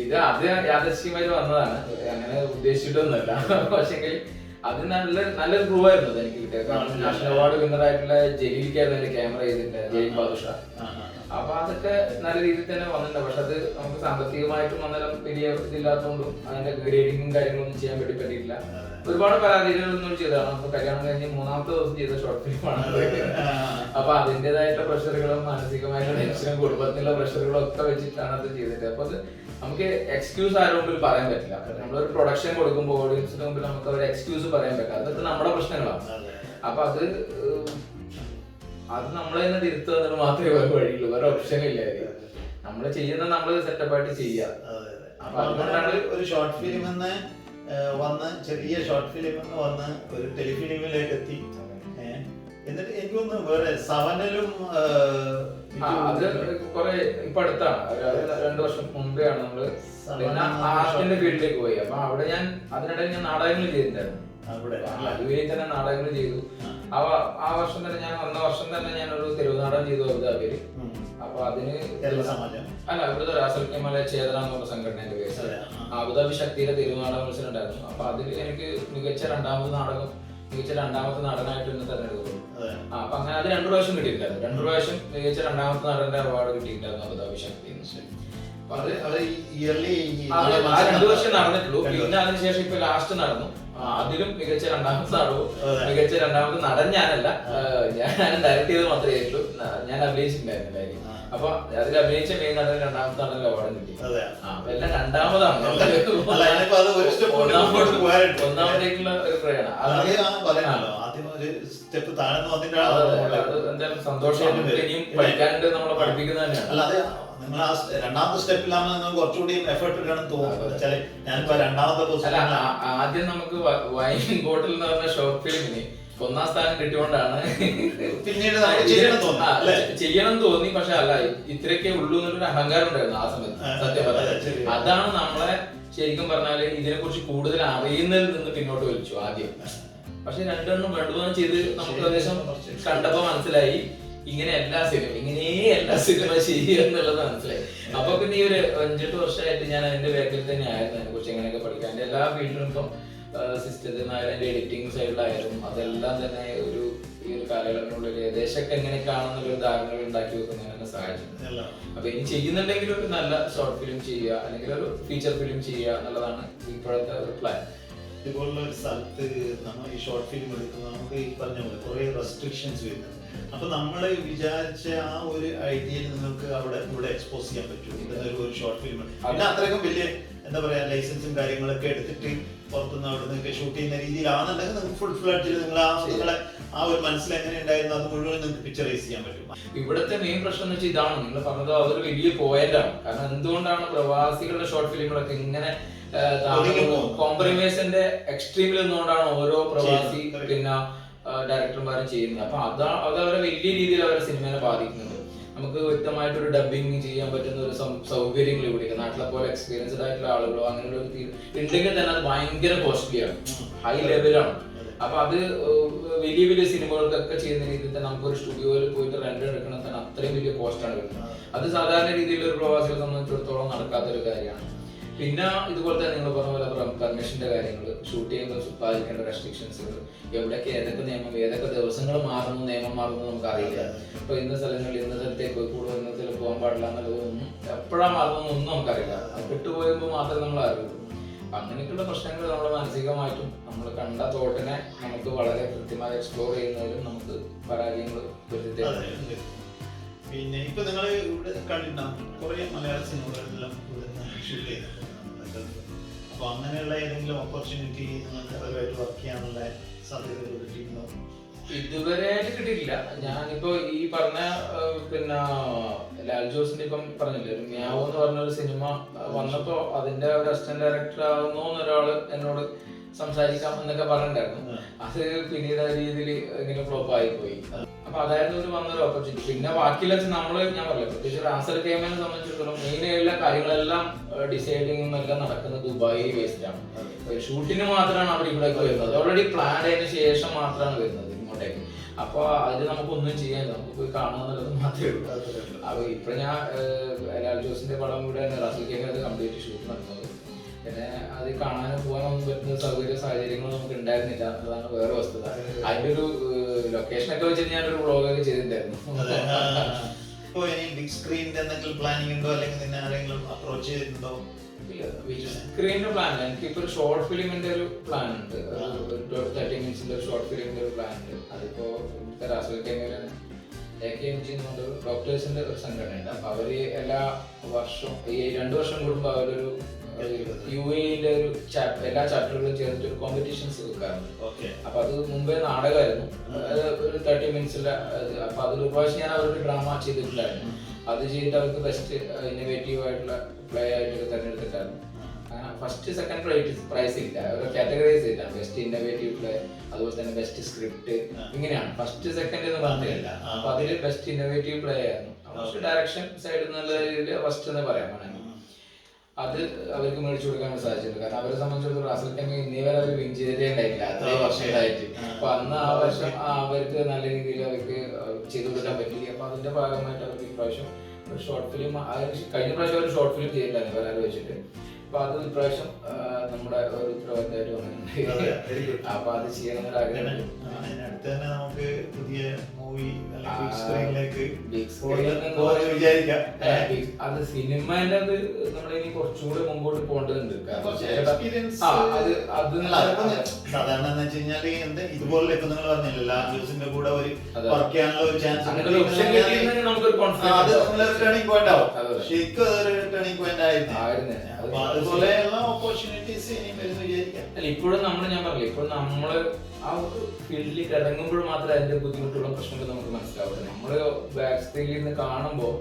ഇത് അത് യാദൃശ്യമായിട്ട് വന്നതാണ്, അങ്ങനെ ഉദ്ദേശിച്ചിട്ടൊന്നുമല്ല. പക്ഷെങ്കിൽ അത് നല്ലൊരു പ്രൂവ് ആയിരുന്നു അത് എനിക്ക് കിട്ടിയത്. കാരണം നാഷണൽ അവാർഡ് വിന്നർ ആയിട്ടുള്ള ജലീലിക്കായിരുന്നു എന്റെ ക്യാമറ ചെയ്തിട്ടുണ്ട്, ജലീൽ ബാദുഷാ. അപ്പൊ അതൊക്കെ നല്ല രീതിയിൽ തന്നെ വന്നിട്ടുണ്ട്. പക്ഷെ അത് നമുക്ക് സാമ്പത്തികമായിട്ടും അന്നേരം വലിയ ഇതില്ലാത്തതുകൊണ്ടും അതിന്റെ ഗ്രേഡിങ്ങും കാര്യങ്ങളൊന്നും ചെയ്യാൻ വേണ്ടി പറ്റിയിട്ടില്ല. ഒരുപാട് പരാതികളൊന്നും ചെയ്തതാണ്. അപ്പൊ കല്യാണം കഴിഞ്ഞ് 3ാമത്തെ ദിവസം ചെയ്ത ഷോർട്ട് ഫിലിമാണ്. അപ്പൊ അതിന്റേതായിട്ടുള്ള പ്രഷറുകളും മാനസികമായിട്ടുള്ള ടെൻഷനും കുടുംബത്തിലുള്ള പ്രഷറുകളും ഒക്കെ വെച്ചിട്ടാണ് അത് ചെയ്തിട്ട്. അപ്പൊ അത് നമുക്ക് എക്സ്ക്യൂസ് ആരുടെ മുമ്പിൽ പറയാൻ പറ്റില്ല. നമ്മളൊരു പ്രൊഡക്ഷൻ കൊടുക്കുമ്പോൾ ഓഡിയൻസിന് മുമ്പിൽ നമുക്ക് ഒരു എക്സ്ക്യൂസ് പറയാൻ പറ്റില്ല. അതൊക്കെ നമ്മുടെ പ്രശ്നങ്ങളാണ്. അപ്പൊ അത് നമ്മൾ തന്നെ തിരുത്തുക എന്നത് മാത്രമേ വേറെ വഴിയുള്ളൂ, വേറെ ഓപ്ഷൻ ഇല്ല. നമ്മൾ ചെയ്യുന്ന നമ്മൾ സെറ്റപ്പായിട്ട് ചെയ്യുക. അപ്പൊ അതുകൊണ്ടാണ് ഒരു ഷോർട്ട് ഫിലിം വന്ന് ചെറിയ ഷോർട്ട് ഫിലിം വന്ന് ഒരു ടെലിഫിലിമിലേക്ക് എത്തി. എന്നിട്ട് എനിക്കൊന്ന് വേറെ സവനലും അത് കുറെ ഇപ്പൊ അടുത്താണ്, 2 വർഷം മുമ്പെയാണ് നമ്മള് ആർട്ടിന്റെ ഫീൽഡിലേക്ക് പോയി. അപ്പൊ അവിടെ ഞാൻ അതിനിടയിൽ ഞാൻ നാടകങ്ങൾ ചെയ്തിട്ടുണ്ടായിരുന്നു. അതുവഴി തന്നെ നാടകങ്ങൾ ചെയ്തു. ആ വർഷം തന്നെ ഞാൻ വന്ന വർഷം തന്നെ ഞാൻ ഒരു തെരുവ് നാടകം ചെയ്തു അബുദാബിയിൽ. അപ്പൊ അതിന് അല്ല ഇവിടുത്തെ രാസൽക്കമല ചേതന എന്ന് പറഞ്ഞ സംഘടനയുടെ പേര് അബുദാബി ശക്തിയിലെ തെരുവ് നാടക മത്സരം ഉണ്ടായിരുന്നു. അപ്പൊ അതിൽ എനിക്ക് മികച്ച രണ്ടാമത്തെ നടനായിട്ട് ഇന്ന് തെരഞ്ഞെടുക്കുന്നു. അപ്പൊ അങ്ങനെ അത് 2 പ്രാവശ്യം കിട്ടിയിട്ടുണ്ടായിരുന്നു. 2 പ്രാവശ്യം മികച്ച രണ്ടാമത്തെ നടന്റെ അവാർഡ് കിട്ടിയിട്ടുണ്ടായിരുന്നു അബുദാബി ശക്തി. അത് 2 വർഷം നടന്നിട്ടുള്ളൂ. പിന്നെ അതിനുശേഷം ഇപ്പൊ ലാസ്റ്റ് നടന്നു, അതിലും മികച്ച രണ്ടാമത്തെ നടവും മികച്ച രണ്ടാമത്തെ നടൻ ഞാനല്ല, ഞാൻ ഡയറക്ട് ചെയ്ത് മാത്രമേ ചെയ്തിട്ടുള്ളൂ. ഞാൻ അഭിനയിച്ചിട്ടുണ്ടായിരുന്നു. അപ്പൊ അതിൽ അഭിനയിച്ച മെയിൻ നടൻ രണ്ടാമത്തെ നടൻ അവാർഡ് കിട്ടി. എല്ലാം രണ്ടാമതാണ്. ഒന്നാമത്തേക്കുള്ള ഒരു പ്രയാണം. എന്തായാലും സന്തോഷമായിട്ട് ഇനിയും പഠിക്കാനുണ്ട്, നമ്മളെ പഠിപ്പിക്കുന്നത് തന്നെയാണ്. രണ്ടാമത്തെ സ്റ്റെപ്പിലാകുമ്പോൾ നിങ്ങൾ കുറച്ചുകൂടി എഫേർട്ട് ഇടണം തോന്നുന്നു. ഞാനിപ്പോ രണ്ടാമത്തെ ആദ്യം നമുക്ക് വൈൻ ബോട്ടിൽ എന്ന് പറഞ്ഞ ഷോർട്ട് ഫിലിമിന് 1ാം സ്ഥാനം കിട്ടിയോണ്ടാണ് പിന്നീട് ചെയ്യണം തോന്നി. പക്ഷെ അല്ല, ഇത്രയൊക്കെ ഉള്ളൂ എന്നുള്ളൊരു അഹങ്കാരം ഉണ്ടായിരുന്നു ആ സമയത്ത്. സത്യം പറഞ്ഞാൽ അതാണ് നമ്മളെ ശരിക്കും പറഞ്ഞാല് ഇതിനെ കുറിച്ച് കൂടുതൽ അറിയുന്നതിൽ നിന്ന് പിന്നോട്ട് വലിച്ചു ആദ്യം. പക്ഷെ 2 ചെയ്ത് നമുക്ക് ഏകദേശം കണ്ടപ്പോ മനസ്സിലായി ഇങ്ങനെ എല്ലാ സിനിമ ചെയ്യുക എന്നുള്ളത് മനസ്സിലായി. അപ്പൊ പിന്നെ ഈ ഒരു 5-8 വർഷമായിട്ട് ഞാൻ അതിന്റെ ബാക്കിൽ തന്നെ ആയിരുന്നു അതിനെ കുറിച്ച് എങ്ങനെയൊക്കെ പഠിക്കാൻ. എന്റെ എല്ലാ ഫീൽഡിലും ഇപ്പം സിസ്റ്റത്തിനായാലും എന്റെ എഡിറ്റിംഗ് സൈഡിലായാലും അതെല്ലാം തന്നെ ഈ ഒരു കാലയളവിനുള്ളിൽ ഏകദേശമൊക്കെ എങ്ങനെയൊക്കെയാണെന്നുള്ള ധാരണകൾ ഉണ്ടാക്കി വെക്കുന്നതിനെ സഹായിച്ചു. അപ്പൊ ഇനി ചെയ്യുന്നുണ്ടെങ്കിൽ ഒരു നല്ല ഷോർട്ട് ഫിലിം ചെയ്യുക, അല്ലെങ്കിൽ ഒരു ഫീച്ചർ ഫിലിം ചെയ്യുക എന്നുള്ളതാണ് ഇപ്പോഴത്തെ ഒരു പ്ലാൻ. ഇതുപോലുള്ള ഒരു സ്ഥലത്ത് നമ്മൾ ഈ ഷോർട്ട് ഫിലിം എടുക്കുന്നത് നമുക്ക് ഈ പറഞ്ഞ പോലെ കുറെ റെസ്ട്രിക്ഷൻസ് വരുന്നത്. അപ്പൊ നമ്മൾ വിചാരിച്ച ആ ഒരു ഐഡിയയിൽ നിങ്ങൾക്ക് ഇവിടെ എക്സ്പോസ് ചെയ്യാൻ പറ്റും ഒരു ഷോർട്ട് ഫിലിം. പിന്നെ അത്രയ്ക്കും വലിയ എന്താ പറയാ ലൈസൻസും കാര്യങ്ങളൊക്കെ എടുത്തിട്ട് പുറത്തുനിന്ന് അവിടെ നിന്നൊക്കെ ഷൂട്ട് ചെയ്യുന്ന രീതിയിലാണെന്നുണ്ടെങ്കിൽ നിങ്ങൾക്ക് ഫുൾ ഫ്ലഡ്ജിൽ നിങ്ങളെ ആ ഒരു മനസ്സിൽ എങ്ങനെ ഉണ്ടായിരുന്നു അത് മുഴുവൻ നിങ്ങൾക്ക് പിക്ചറൈസ് ചെയ്യാൻ പറ്റും. ഇവിടുത്തെ മെയിൻ പ്രശ്നം എന്ന് വെച്ചാൽ ഇതാണ്, നിങ്ങൾ പറഞ്ഞത് അതൊരു വലിയ പോയിന്റാണ്. കാരണം എന്തുകൊണ്ടാണ് പ്രവാസികളുടെ ഷോർട്ട് ഫിലിമുകളൊക്കെ ഇങ്ങനെ കോംപ്രമൈസിന്റെ എക്സ്ട്രീമിൽ നിന്നുകൊണ്ടാണ് ഓരോ പ്രവാസി പിന്നെ ഡയറക്ടർമാരും ചെയ്യുന്നത്. അപ്പൊ അതവരെ വലിയ രീതിയിൽ അവരെ സിനിമയെ ബാധിക്കുന്നുണ്ട്. നമുക്ക് വ്യക്തമായിട്ടൊരു ഡബിങ് ചെയ്യാൻ പറ്റുന്ന ഒരു സൗകര്യങ്ങൾ ഇവിടെ നാട്ടിലെ പോലെ എക്സ്പീരിയൻസ്ഡ് ആയിട്ടുള്ള ആളുകളോ അങ്ങനെയുള്ള ഉണ്ടെങ്കിൽ തന്നെ അത് ഭയങ്കര കോസ്റ്റ്ലിയാണ്, ഹൈ ലെവലാണ്. അപ്പൊ അത് വലിയ വലിയ സിനിമകൾക്കൊക്കെ ചെയ്യുന്ന രീതിയിൽ തന്നെ നമുക്കൊരു സ്റ്റുഡിയോയിൽ പോയിട്ട് റെന്റ് എടുക്കണം തന്നെ അത്രയും വലിയ കോസ്റ്റാണ് വരുന്നത്. അത് സാധാരണ രീതിയിൽ ഒരു പ്രവാസികളെ സംബന്ധിച്ചിടത്തോളം നടക്കാത്തൊരു കാര്യമാണ്. പിന്നെ ഇതുപോലെ തന്നെ നിങ്ങൾ പറഞ്ഞ പോലെ പെർമിഷന്റെ കാര്യങ്ങൾ, ഷൂട്ട് ചെയ്യുമ്പോൾ പാലിക്കേണ്ട റെസ്ട്രിക്ഷൻസുകൾ, എവിടെയൊക്കെ ഏതൊക്കെ നിയമം ഏതൊക്കെ ദിവസങ്ങൾ മാറുന്നു നിയമം മാറുന്നു നമുക്കറിയില്ല. ഇപ്പൊ ഇന്ന സ്ഥലങ്ങളിൽ ഇന്ന സ്ഥലത്തേക്ക് പോയിക്കൂടും, ഇന്ന സ്ഥലത്ത് പോകാൻ പാടില്ല എന്നുള്ളതൊന്നും എപ്പോഴാണ് മാറുന്നൊന്നും നമുക്കറിയില്ല. അത് വിട്ടുപോയപ്പോൾ മാത്രമേ നമ്മൾ അറിയുള്ളൂ. അങ്ങനെയൊക്കെയുള്ള പ്രശ്നങ്ങൾ നമ്മുടെ മാനസികമായിട്ടും നമ്മൾ കണ്ട തോട്ടിനെ നമുക്ക് വളരെ കൃത്യമായി എക്സ്പ്ലോർ ചെയ്യുന്നതിലും നമുക്ക് പരാജയങ്ങൾ വരുത്തി. പിന്നെ ഇപ്പൊ നിങ്ങൾ ഇവിടെ കണ്ടിട്ടുണ്ടാകും കുറെ മലയാള സിനിമകളെല്ലാം ഷൂട്ട് ചെയ്യുന്നുണ്ട്. അപ്പൊ അങ്ങനെയുള്ള ഏതെങ്കിലും ഓപ്പർച്യൂണിറ്റി നിങ്ങൾക്ക് അവരുമായിട്ട് വർക്ക് ചെയ്യാനുള്ള സാധ്യതകൾ കിട്ടിയിട്ടുണ്ടോ? ഇതുവരെയായിട്ട് കിട്ടിയിട്ടില്ല. ഞാനിപ്പോ ഈ പറഞ്ഞ പിന്നെ ലാൽ ജോസിന്റെ ഇപ്പം പറഞ്ഞില്ലേ മ്യാവോ എന്ന് പറഞ്ഞൊരു സിനിമ വന്നപ്പോ അതിന്റെ ഒരു അസിസ്റ്റന്റ് ഡയറക്ടർ ആവുന്നു എന്നൊരാള് എന്നോട് സംസാരിക്കാം എന്നൊക്കെ പറഞ്ഞിട്ടുണ്ടായിരുന്നു. അത് പിന്നീട് ആ രീതിയിൽ ഇങ്ങനെ ഫ്ലോപ്പ് ആയി പോയി. അപ്പൊ അതായിരുന്നു ഒരു വന്നൊരു ഓപ്പർച്യൂണിറ്റി. പിന്നെ ബാക്കിയുള്ള നമ്മള് ഞാൻ പറഞ്ഞില്ല, പ്രത്യേകിച്ച് റാസൽ കൈമനെ സംബന്ധിച്ചിടത്തോളം മെയിൻ ആയിട്ടുള്ള കാര്യങ്ങളെല്ലാം ഡിസൈഡിങ്ങും എല്ലാം നടക്കുന്നത് ദുബായ് ബേസ്ഡാണ്. ഷൂട്ടിന് മാത്രമാണ് അവിടെ ഇവിടേക്ക് വരുന്നത്. ഓൾറെഡി പ്ലാൻ ആയതിനു ശേഷം മാത്രമാണ് വരുന്നത് ഇങ്ങോട്ടേക്ക്. അപ്പൊ അതിൽ നമുക്കൊന്നും ചെയ്യാനില്ല, നമുക്ക് പോയി കാണാന്നുള്ളത് മാത്രമേ ഉള്ളൂ. അപ്പൊ ഇപ്പൊ ഞാൻ ലാൽ ജോസിന്റെ പടം ഇവിടെ റാസൽ കൈമ അത് കംപ്ലീറ്റ് ഷൂട്ട് നടന്നത്. പിന്നെ അത് കാണാനും പോകാനൊന്നും പറ്റുന്ന സാഹചര്യങ്ങളും നമുക്ക് ഉണ്ടായിരുന്നില്ല എന്നതാണ് വേറെ വസ്തുത. അതിന്റെ ഒരു ലൊക്കേഷനൊക്കെ വെച്ചിട്ട് ഞാനൊരു വ്ളോഗൊക്കെ ചെയ്തിട്ടുണ്ടായിരുന്നു. ഇപ്പൊ ഇനി ബിഗ് സ്ക്രീനിന്റെ എന്തെങ്കിലും പ്ലാനിങ് ഉണ്ടോ, അല്ലെങ്കിൽ നിന്നെ ആരെങ്കിലും അപ്രോച്ച് ചെയ്തിട്ടുണ്ടോ? സ്ക്രീനിന്റെ പ്ലാൻ ഇല്ല. എനിക്കിപ്പോ ഒരു ഷോർട്ട് ഫിലിമിന്റെ ഒരു പ്ലാൻ ഉണ്ട്. 30 മിനിറ്റ്സിന്റെ ഒരു ഷോർട്ട് ഫിലിമിന്റെ ഒരു പ്ലാൻ ഉണ്ട്. അതിപ്പോ റാസൽ കൈമയിലാണ് AKMG ഡോക്ടേഴ്സിന്റെ ഒരു സംഘടന ഉണ്ട്. അപ്പൊ അവര് എല്ലാ വർഷവും ഈ 2 വർഷം കൂടുമ്പോ അവരൊരു UAE-ന്റെ ഒരു എല്ലാ ചാപ്റ്ററുകളും ചേർന്നിട്ട് ഒരു കോമ്പറ്റീഷൻസ് വെക്കാറുണ്ട്. അപ്പൊ അത് മുമ്പേ നാടകമായിരുന്നു, ഒരു 30 മിനിറ്റ്സിന്റെ. അപ്പൊ അതിൽ ഒരു പ്രാവശ്യം ഞാൻ അവർക്ക് ഡ്രാമ ചെയ്തിട്ടുണ്ടായിരുന്നു. അത് ചെയ്തിട്ട് അവർക്ക് ബെസ്റ്റ് ഇന്നോവേറ്റീവ് ആയിട്ടുള്ള പ്ലേ ആയിട്ട് തിരഞ്ഞെടുത്തിട്ടായിരുന്നു. അങ്ങനെ ഫസ്റ്റ് സെക്കൻഡ് പ്രൈസ് ഇല്ല, ഒരു കാറ്റഗറൈസ് ചെയ്തിട്ടാണ്. ബെസ്റ്റ് ഇന്നോവേറ്റീവ് പ്ലേ, അതുപോലെ തന്നെ ബെസ്റ്റ് സ്ക്രിപ്റ്റ്, ഇങ്ങനെയാണ്. ഫസ്റ്റ് സെക്കൻഡ് എന്ന് പറഞ്ഞില്ല. അപ്പൊ അതിൽ ബെസ്റ്റ് ഇന്നോവേറ്റീവ് പ്ലേ ആയിരുന്നു. ഫസ്റ്റ് ഡയറക്ഷൻ സൈഡിൽ നല്ല രീതിയിൽ ഫസ്റ്റ് എന്ന് പറയാൻ വേണമെങ്കിൽ അത് അവർക്ക് മേടിച്ചു കൊടുക്കാൻ സാധിച്ചിട്ടുണ്ട്. കാരണം അവരെ സംബന്ധിച്ചിടത്തോളം റാസൽ കൈമ ഇന്നേവരെ അവർ വിൻ ചെയ്തിട്ടേ ഉണ്ടായില്ല അത്രയും വർഷങ്ങളായിട്ട്. അപ്പൊ അന്ന് ആ വർഷം അവർക്ക് നല്ല രീതിയിൽ അവർക്ക് ചെയ്തു കൊടുക്കാൻ പറ്റി. അപ്പൊ അതിന്റെ ഭാഗമായിട്ട് അവർക്ക് ഇപ്രാവശ്യം ഒരു ഷോർട്ട് ഫിലിം, കഴിഞ്ഞ പ്രാവശ്യം ഒരു ഷോർട്ട് ഫിലിം ചെയ്തിട്ടുണ്ടായിരുന്നു പലരും വെച്ചിട്ട്. അപ്പൊ അത് ഇപ്രാവശ്യം നമ്മുടെ ഒരു ഉത്തരവാദിത്തമായിട്ട് വന്നിട്ടുണ്ട്. അപ്പൊ അത് ചെയ്യണമെന്നൊരു ആഗ്രഹം. നമുക്ക് പുതിയ മൂവി സ്ക്രീനിലേക്ക് അത് സിനിമേന്റെ അത് നമ്മളിനി കുറച്ചുകൂടി മുമ്പോട്ട് പോകേണ്ടതുണ്ട്. സാധാരണ എന്ന് വെച്ച് കഴിഞ്ഞാല് ഇതുപോലെ ഇപ്പൊ നിങ്ങൾ പറഞ്ഞില്ല ലാൽ ജോസിന്റെ കൂടെ ഒരു വർക്ക് ചെയ്യാനുള്ള ഒരു ചാൻസ് ടേണിംഗ് പോയിന്റ് ആവും. ശരിക്കും അതൊരു ടേണിംഗ് പോയിന്റ് ആയിരുന്നു. അതുപോലെയുള്ള ഓപ്പർച്യൂണിറ്റീസ് ഇനി വരുന്നു വിചാരിക്കാം. അല്ല, ഇപ്പോഴും ഞാൻ പറഞ്ഞില്ല, ഇപ്പോഴും നമ്മള് ആ ഫീൽഡിലേക്ക് ഇറങ്ങുമ്പോൾ മാത്രമേ അതിന്റെ ബുദ്ധിമുട്ടുള്ള പ്രശ്നങ്ങൾ നമുക്ക് മനസ്സിലാവുള്ളൂ. നമ്മള് ബാക്ക് സ്ക്രീനിൽ നിന്ന് കാണുമ്പോൾ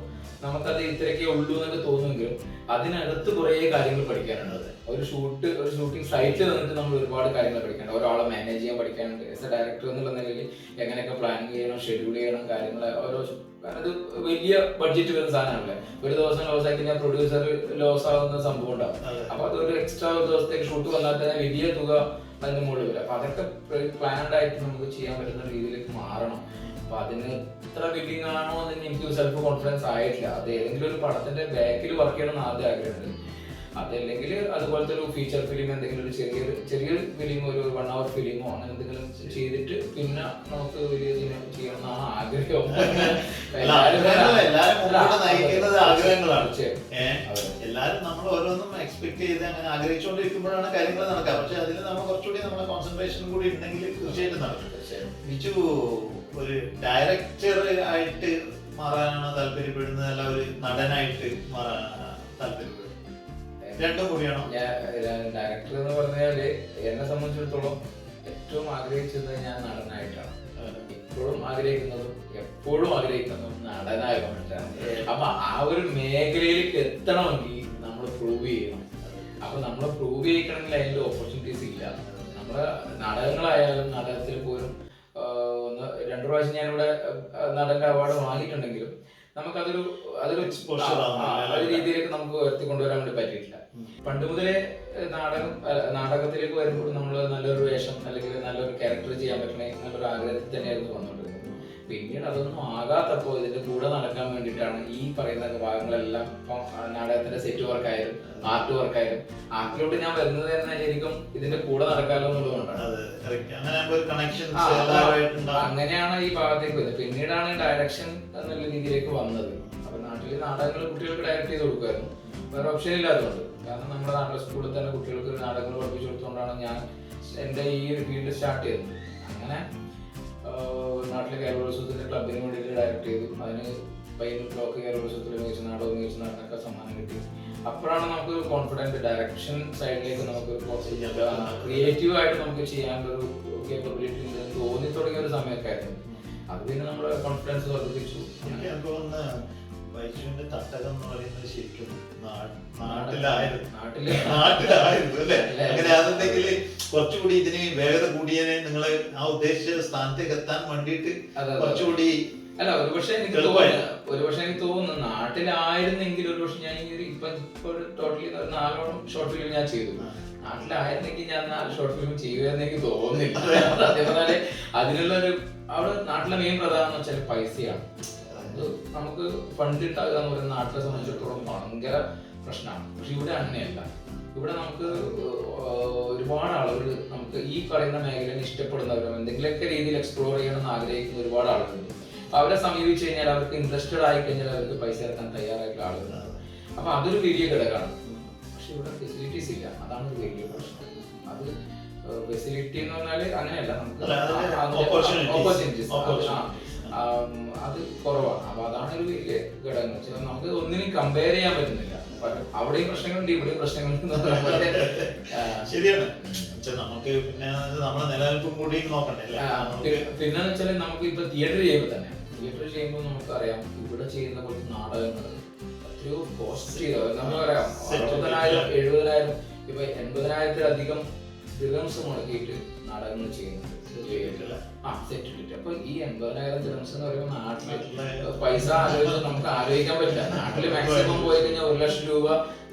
നമുക്കത് ഇത്രയൊക്കെ ഉള്ളൂ എന്നൊക്കെ തോന്നുമെങ്കിലും അതിനകത്ത് കുറെ കാര്യങ്ങൾ പഠിക്കാനുണ്ട്. ഒരു ഷൂട്ടിംഗ് സൈറ്റിൽ നിന്നിട്ട് നമ്മൾ ഒരുപാട് കാര്യങ്ങൾ പഠിക്കാനുണ്ട്. ഒരാളെ മാനേജ് ചെയ്യാൻ പഠിക്കാനുണ്ട്. ആസ് എ ഡയറക്ടർ എന്നുള്ള നിലയിൽ എങ്ങനെയൊക്കെ പ്ലാൻ ചെയ്യണം, ഷെഡ്യൂൾ ചെയ്യണം കാര്യങ്ങൾ ഓരോ. കാരണം അത് വലിയ ബഡ്ജറ്റ് വരുന്ന സാധനമല്ലേ. ഒരു ദിവസം ലോസ് ആക്കി കഴിഞ്ഞാൽ പ്രൊഡ്യൂസർ ലോസ് ആവുന്ന സംഭവം ഉണ്ടാവും. അപ്പൊ അതൊരു എക്സ്ട്രാ ഒരു ദിവസത്തേക്ക് ഷൂട്ട് വന്നാൽ തന്നെ വലിയ തുക അതിന്റെ മുകളിൽ വരും. അപ്പൊ അതൊക്കെ പ്ലാൻഡ് ആയിട്ട് നമുക്ക് ചെയ്യാൻ പറ്റുന്ന രീതിയിലേക്ക് മാറണം. അപ്പൊ അതിന് ഇത്ര ബില്ലിംഗ് ആണോ എന്ന് എനിക്ക് സെൽഫ് കോൺഫിഡൻസ് ആയിട്ടില്ല. അത് ഏതെങ്കിലും ഒരു പടത്തിന്റെ ബാക്കിൽ വർക്ക് ചെയ്യണമെന്ന് ആദ്യം ആഗ്രഹമുണ്ട്. അതല്ലെങ്കിൽ അതുപോലത്തെ ഒരു ഫീച്ചർ ഫിലിം, എന്തെങ്കിലും ഒരു ചെറിയ ഫിലിം, ഒരു 1 hour ഫിലിമോ അങ്ങനെ എന്തെങ്കിലും ചെയ്തിട്ട് പിന്നെ നമുക്ക് വലിയ ചെയ്യണമെന്നാണ് ആഗ്രഹം. എല്ലാരും നമ്മൾ ഓരോന്നും എക്സ്പെക്ട് ചെയ്ത് അങ്ങനെ ആഗ്രഹിച്ചുകൊണ്ടിരിക്കുമ്പോഴാണ് കാര്യങ്ങൾ നടക്കുക. പക്ഷെ അതിൽ നമ്മൾ കുറച്ചുകൂടി നമ്മളെ കോൺസെൻട്രേഷൻ കൂടി ഉണ്ടെങ്കിൽ തീർച്ചയായിട്ടും നടക്കും. ബിജു ഒരു ഡയറക്ടർ ആയിട്ട് മാറാനാണ് താല്പര്യപ്പെടുന്നത്, അല്ല ഒരു നടനായിട്ട് മാറാനാണ് താല്പര്യപ്പെടുന്നത്? രണ്ടും കൂടിയാണോ? ഡയറക്ടർ എന്ന് പറഞ്ഞാല് എന്നെ സംബന്ധിച്ചിടത്തോളം ഏറ്റവും ആഗ്രഹിച്ചത് ഞാൻ നടനായിട്ടാണ്. ഇപ്പോഴും ആഗ്രഹിക്കുന്നതും എപ്പോഴും ആഗ്രഹിക്കുന്നതും നടനാകാൻ വേണ്ടിയിട്ടാണ്. അപ്പൊ ആ ഒരു മേഖലയിലേക്ക് എത്തണമെങ്കിൽ നമ്മൾ പ്രൂവ് ചെയ്യണം. അപ്പൊ നമ്മൾ പ്രൂവ് ചെയ്യിക്കണമെങ്കിൽ അതിന്റെ ഓപ്പർച്യൂണിറ്റീസ് ഇല്ല. നമ്മള് നാടകങ്ങളായാലും നാടകത്തിൽ പോലും 2 പ്രാവശ്യം ഞാനിവിടെ നടന്റെ അവാർഡ് വാങ്ങിയിട്ടുണ്ടെങ്കിലും നമുക്കതൊരു രീതിയിലേക്ക് നമുക്ക് ഉയർത്തിക്കൊണ്ടുവരാൻ വേണ്ടി പറ്റിയിട്ടില്ല. പണ്ട് മുതലേ നാടകത്തിലേക്ക് വരുമ്പോൾ നമ്മൾ നല്ലൊരു വേഷം അല്ലെങ്കിൽ നല്ലൊരു ക്യാരക്ടർ ചെയ്യാൻ പറ്റണേ നല്ലൊരു ആഗ്രഹത്തിൽ തന്നെയായിരുന്നു വന്നുകൊണ്ടിരുന്നത്. പിന്നീട് അതൊന്നും ആകാത്തപ്പോൾ ഇതിന്റെ കൂടെ നടക്കാൻ വേണ്ടിയിട്ടാണ് ഈ പറയുന്ന ഭാഗങ്ങളെല്ലാം. ഇപ്പം നാടകത്തിന്റെ സെറ്റ് വർക്കായാലും ആർട്ട് വർക്കായാലും ആർട്ടിലോട്ട് ഞാൻ വരുന്നത് തന്നെ ശരിക്കും ഇതിന്റെ കൂടെ നടക്കാമല്ലോ എന്നുള്ളതുകൊണ്ടാണ്. അങ്ങനെയാണ് ഈ ഭാഗത്തേക്ക് വരുന്നത്. പിന്നീടാണ് ഡയറക്ഷൻ എന്നുള്ള രീതിയിലേക്ക് വന്നത്. അപ്പൊ നാട്ടില് നാടകങ്ങൾ കുട്ടികൾക്ക് ഡയറക്ട് ചെയ്ത് കൊടുക്കുമായിരുന്നു, വേറെ ഓപ്ഷൻ ഇല്ലാത്തതുകൊണ്ട്. കാരണം നമ്മുടെ നാട്ടിലെ സ്കൂളിൽ തന്നെ കുട്ടികൾക്ക് നാടകങ്ങൾ പഠിപ്പിച്ചു കൊടുത്തുകൊണ്ടാണ് ഞാൻ എൻ്റെ ഈ ഒരു ഫീൽഡ് സ്റ്റാർട്ട് ചെയ്തത്. അങ്ങനെ നാട്ടിലെ കേരളോത്സവത്തിന്റെ ക്ലബിന് വേണ്ടിയിട്ട് ഡയറക്ട് ചെയ്തു. അതിന് പയ്യന്നൂർ ബ്ലോക്ക് കേരളോത്സവത്തിൽ മികച്ച നാടകം, മികച്ച നടനൊക്കെ സമ്മാനം കിട്ടി. അപ്പോഴാണ് നമുക്ക് കോൺഫിഡൻറ്റ് ഡയറക്ഷൻ സൈഡിലേക്ക് നമുക്ക് ക്രിയേറ്റീവ് ആയിട്ട് നമുക്ക് ചെയ്യാനുള്ള ഒരു കേപ്പബിലിറ്റി ഉണ്ടെന്ന് തോന്നി തുടങ്ങിയ ഒരു സമയമൊക്കെ ആയിരുന്നു. അത് പിന്നെ നമ്മുടെ കോൺഫിഡൻസ് വർദ്ധിപ്പിച്ചു. എനിക്ക് തോന്നുന്നു വൈശുവിന്റെ തട്ടകം എന്ന് പറയുന്നത് ശരിക്കും നാട്ടിലായിരുന്നു അല്ലേ? അങ്ങനെ അതെന്തെങ്കിൽ കുറച്ചുകൂടി ഇതിന് വേഗത കൂടിയതിനെ നിങ്ങൾ ആ ഉദ്ദേശിച്ച സ്ഥാനത്തേക്ക് എത്താൻ വേണ്ടിയിട്ട് കുറച്ചുകൂടി അല്ല, ഒരുപക്ഷെ എനിക്ക് തോന്നുന്നു നാട്ടിലായിരുന്നെങ്കിൽ ഒരുപക്ഷെ ഞാൻ ഇപ്പൊ ടോട്ടലി 4 ഷോർട്ട് ഫിലിം ഞാൻ ചെയ്തു. നാട്ടിലായിരുന്നെങ്കിൽ ഞാൻ 4 ഷോർട്ട് ഫിലിം ചെയ്യുമെന്ന് എനിക്ക് തോന്നുന്നില്ല. അതേപോലെ അതിനുള്ളൊരു അവിടെ നാട്ടിലെ മെയിൻ പ്രധാനം എന്ന് വെച്ചാൽ പൈസയാണ്. അത് നമുക്ക് ഫണ്ട് ഉണ്ടാകുക എന്ന് പറയുന്നത് നാട്ടിലെ സംബന്ധിച്ചിടത്തോളം ഭയങ്കര പ്രശ്നമാണ്. പക്ഷെ ഇവിടെ അങ്ങനെയല്ല. ഇവിടെ നമുക്ക് ഒരുപാട് ആളുകൾ, നമുക്ക് ഈ പറയുന്ന മേഖലയെ ഇഷ്ടപ്പെടുന്നവരും എന്തെങ്കിലുമൊക്കെ രീതിയിൽ എക്സ്പ്ലോർ ചെയ്യണമെന്ന് ആഗ്രഹിക്കുന്ന ഒരുപാട് ആളുകളുണ്ട്. അവരെ സമീപിച്ചു കഴിഞ്ഞാൽ, അവർക്ക് ഇൻട്രസ്റ്റഡ് ആയി കഴിഞ്ഞാൽ അവർക്ക് പൈസ ഇറക്കാൻ തയ്യാറായിട്ടുള്ള ആളുകളാണ്. അപ്പൊ അതൊരു വലിയ ഘടകമാണ്. പക്ഷെ ഇവിടെ ഫെസിലിറ്റീസ് ഇല്ല, അതാണ് ഒരു വലിയ പ്രശ്നം. അത് ഫെസിലിറ്റി എന്ന് പറഞ്ഞാല് അങ്ങനെയല്ല, നമുക്ക് ഓപ്പർച്യൂണിറ്റീസ് അത് കുറവാണ്. അപ്പൊ അതാണ് ഒരു വലിയ ഘടകം. വെച്ചാൽ നമുക്ക് ഒന്നിനും കമ്പയർ ചെയ്യാൻ പറ്റുന്നില്ല. അവിടെയും പ്രശ്നങ്ങളുണ്ട്, ഇവിടെയും പ്രശ്നങ്ങളുണ്ട്. ശരിയാണ്. നമുക്ക് പിന്നെ നമ്മളെ നിലനിൽപ്പും കൂടി നോക്കണ്ടേ. പിന്നെ വെച്ചാൽ നമുക്ക് ഇപ്പൊ തിയേറ്റർ ചെയ്യുമ്പോൾ നമുക്കറിയാം, ഇവിടെ ചെയ്യുന്ന കുറച്ച് നാടകങ്ങൾ എത്രയോ കോസ്റ്റ്ലി. നമ്മൾ പറയാം 60,000 70,000 ഇപ്പൊ 80,000-ത്തിലധികം ദിർഹംസ് മുടക്കിയിട്ട് നാടകങ്ങൾ ചെയ്യുന്നുണ്ട്. സെറ്റിലിട്ട്. അപ്പൊ ഈ 80,000 ദിർഹംസ് എന്ന് പറയുമ്പോൾ നാട്ടില് പൈസ ആലോചിച്ച് നമുക്ക് ആലോചിക്കാൻ പറ്റില്ല. നാട്ടില് മാക്സിമം പോയി കഴിഞ്ഞാൽ 1 ലക്ഷം രൂപ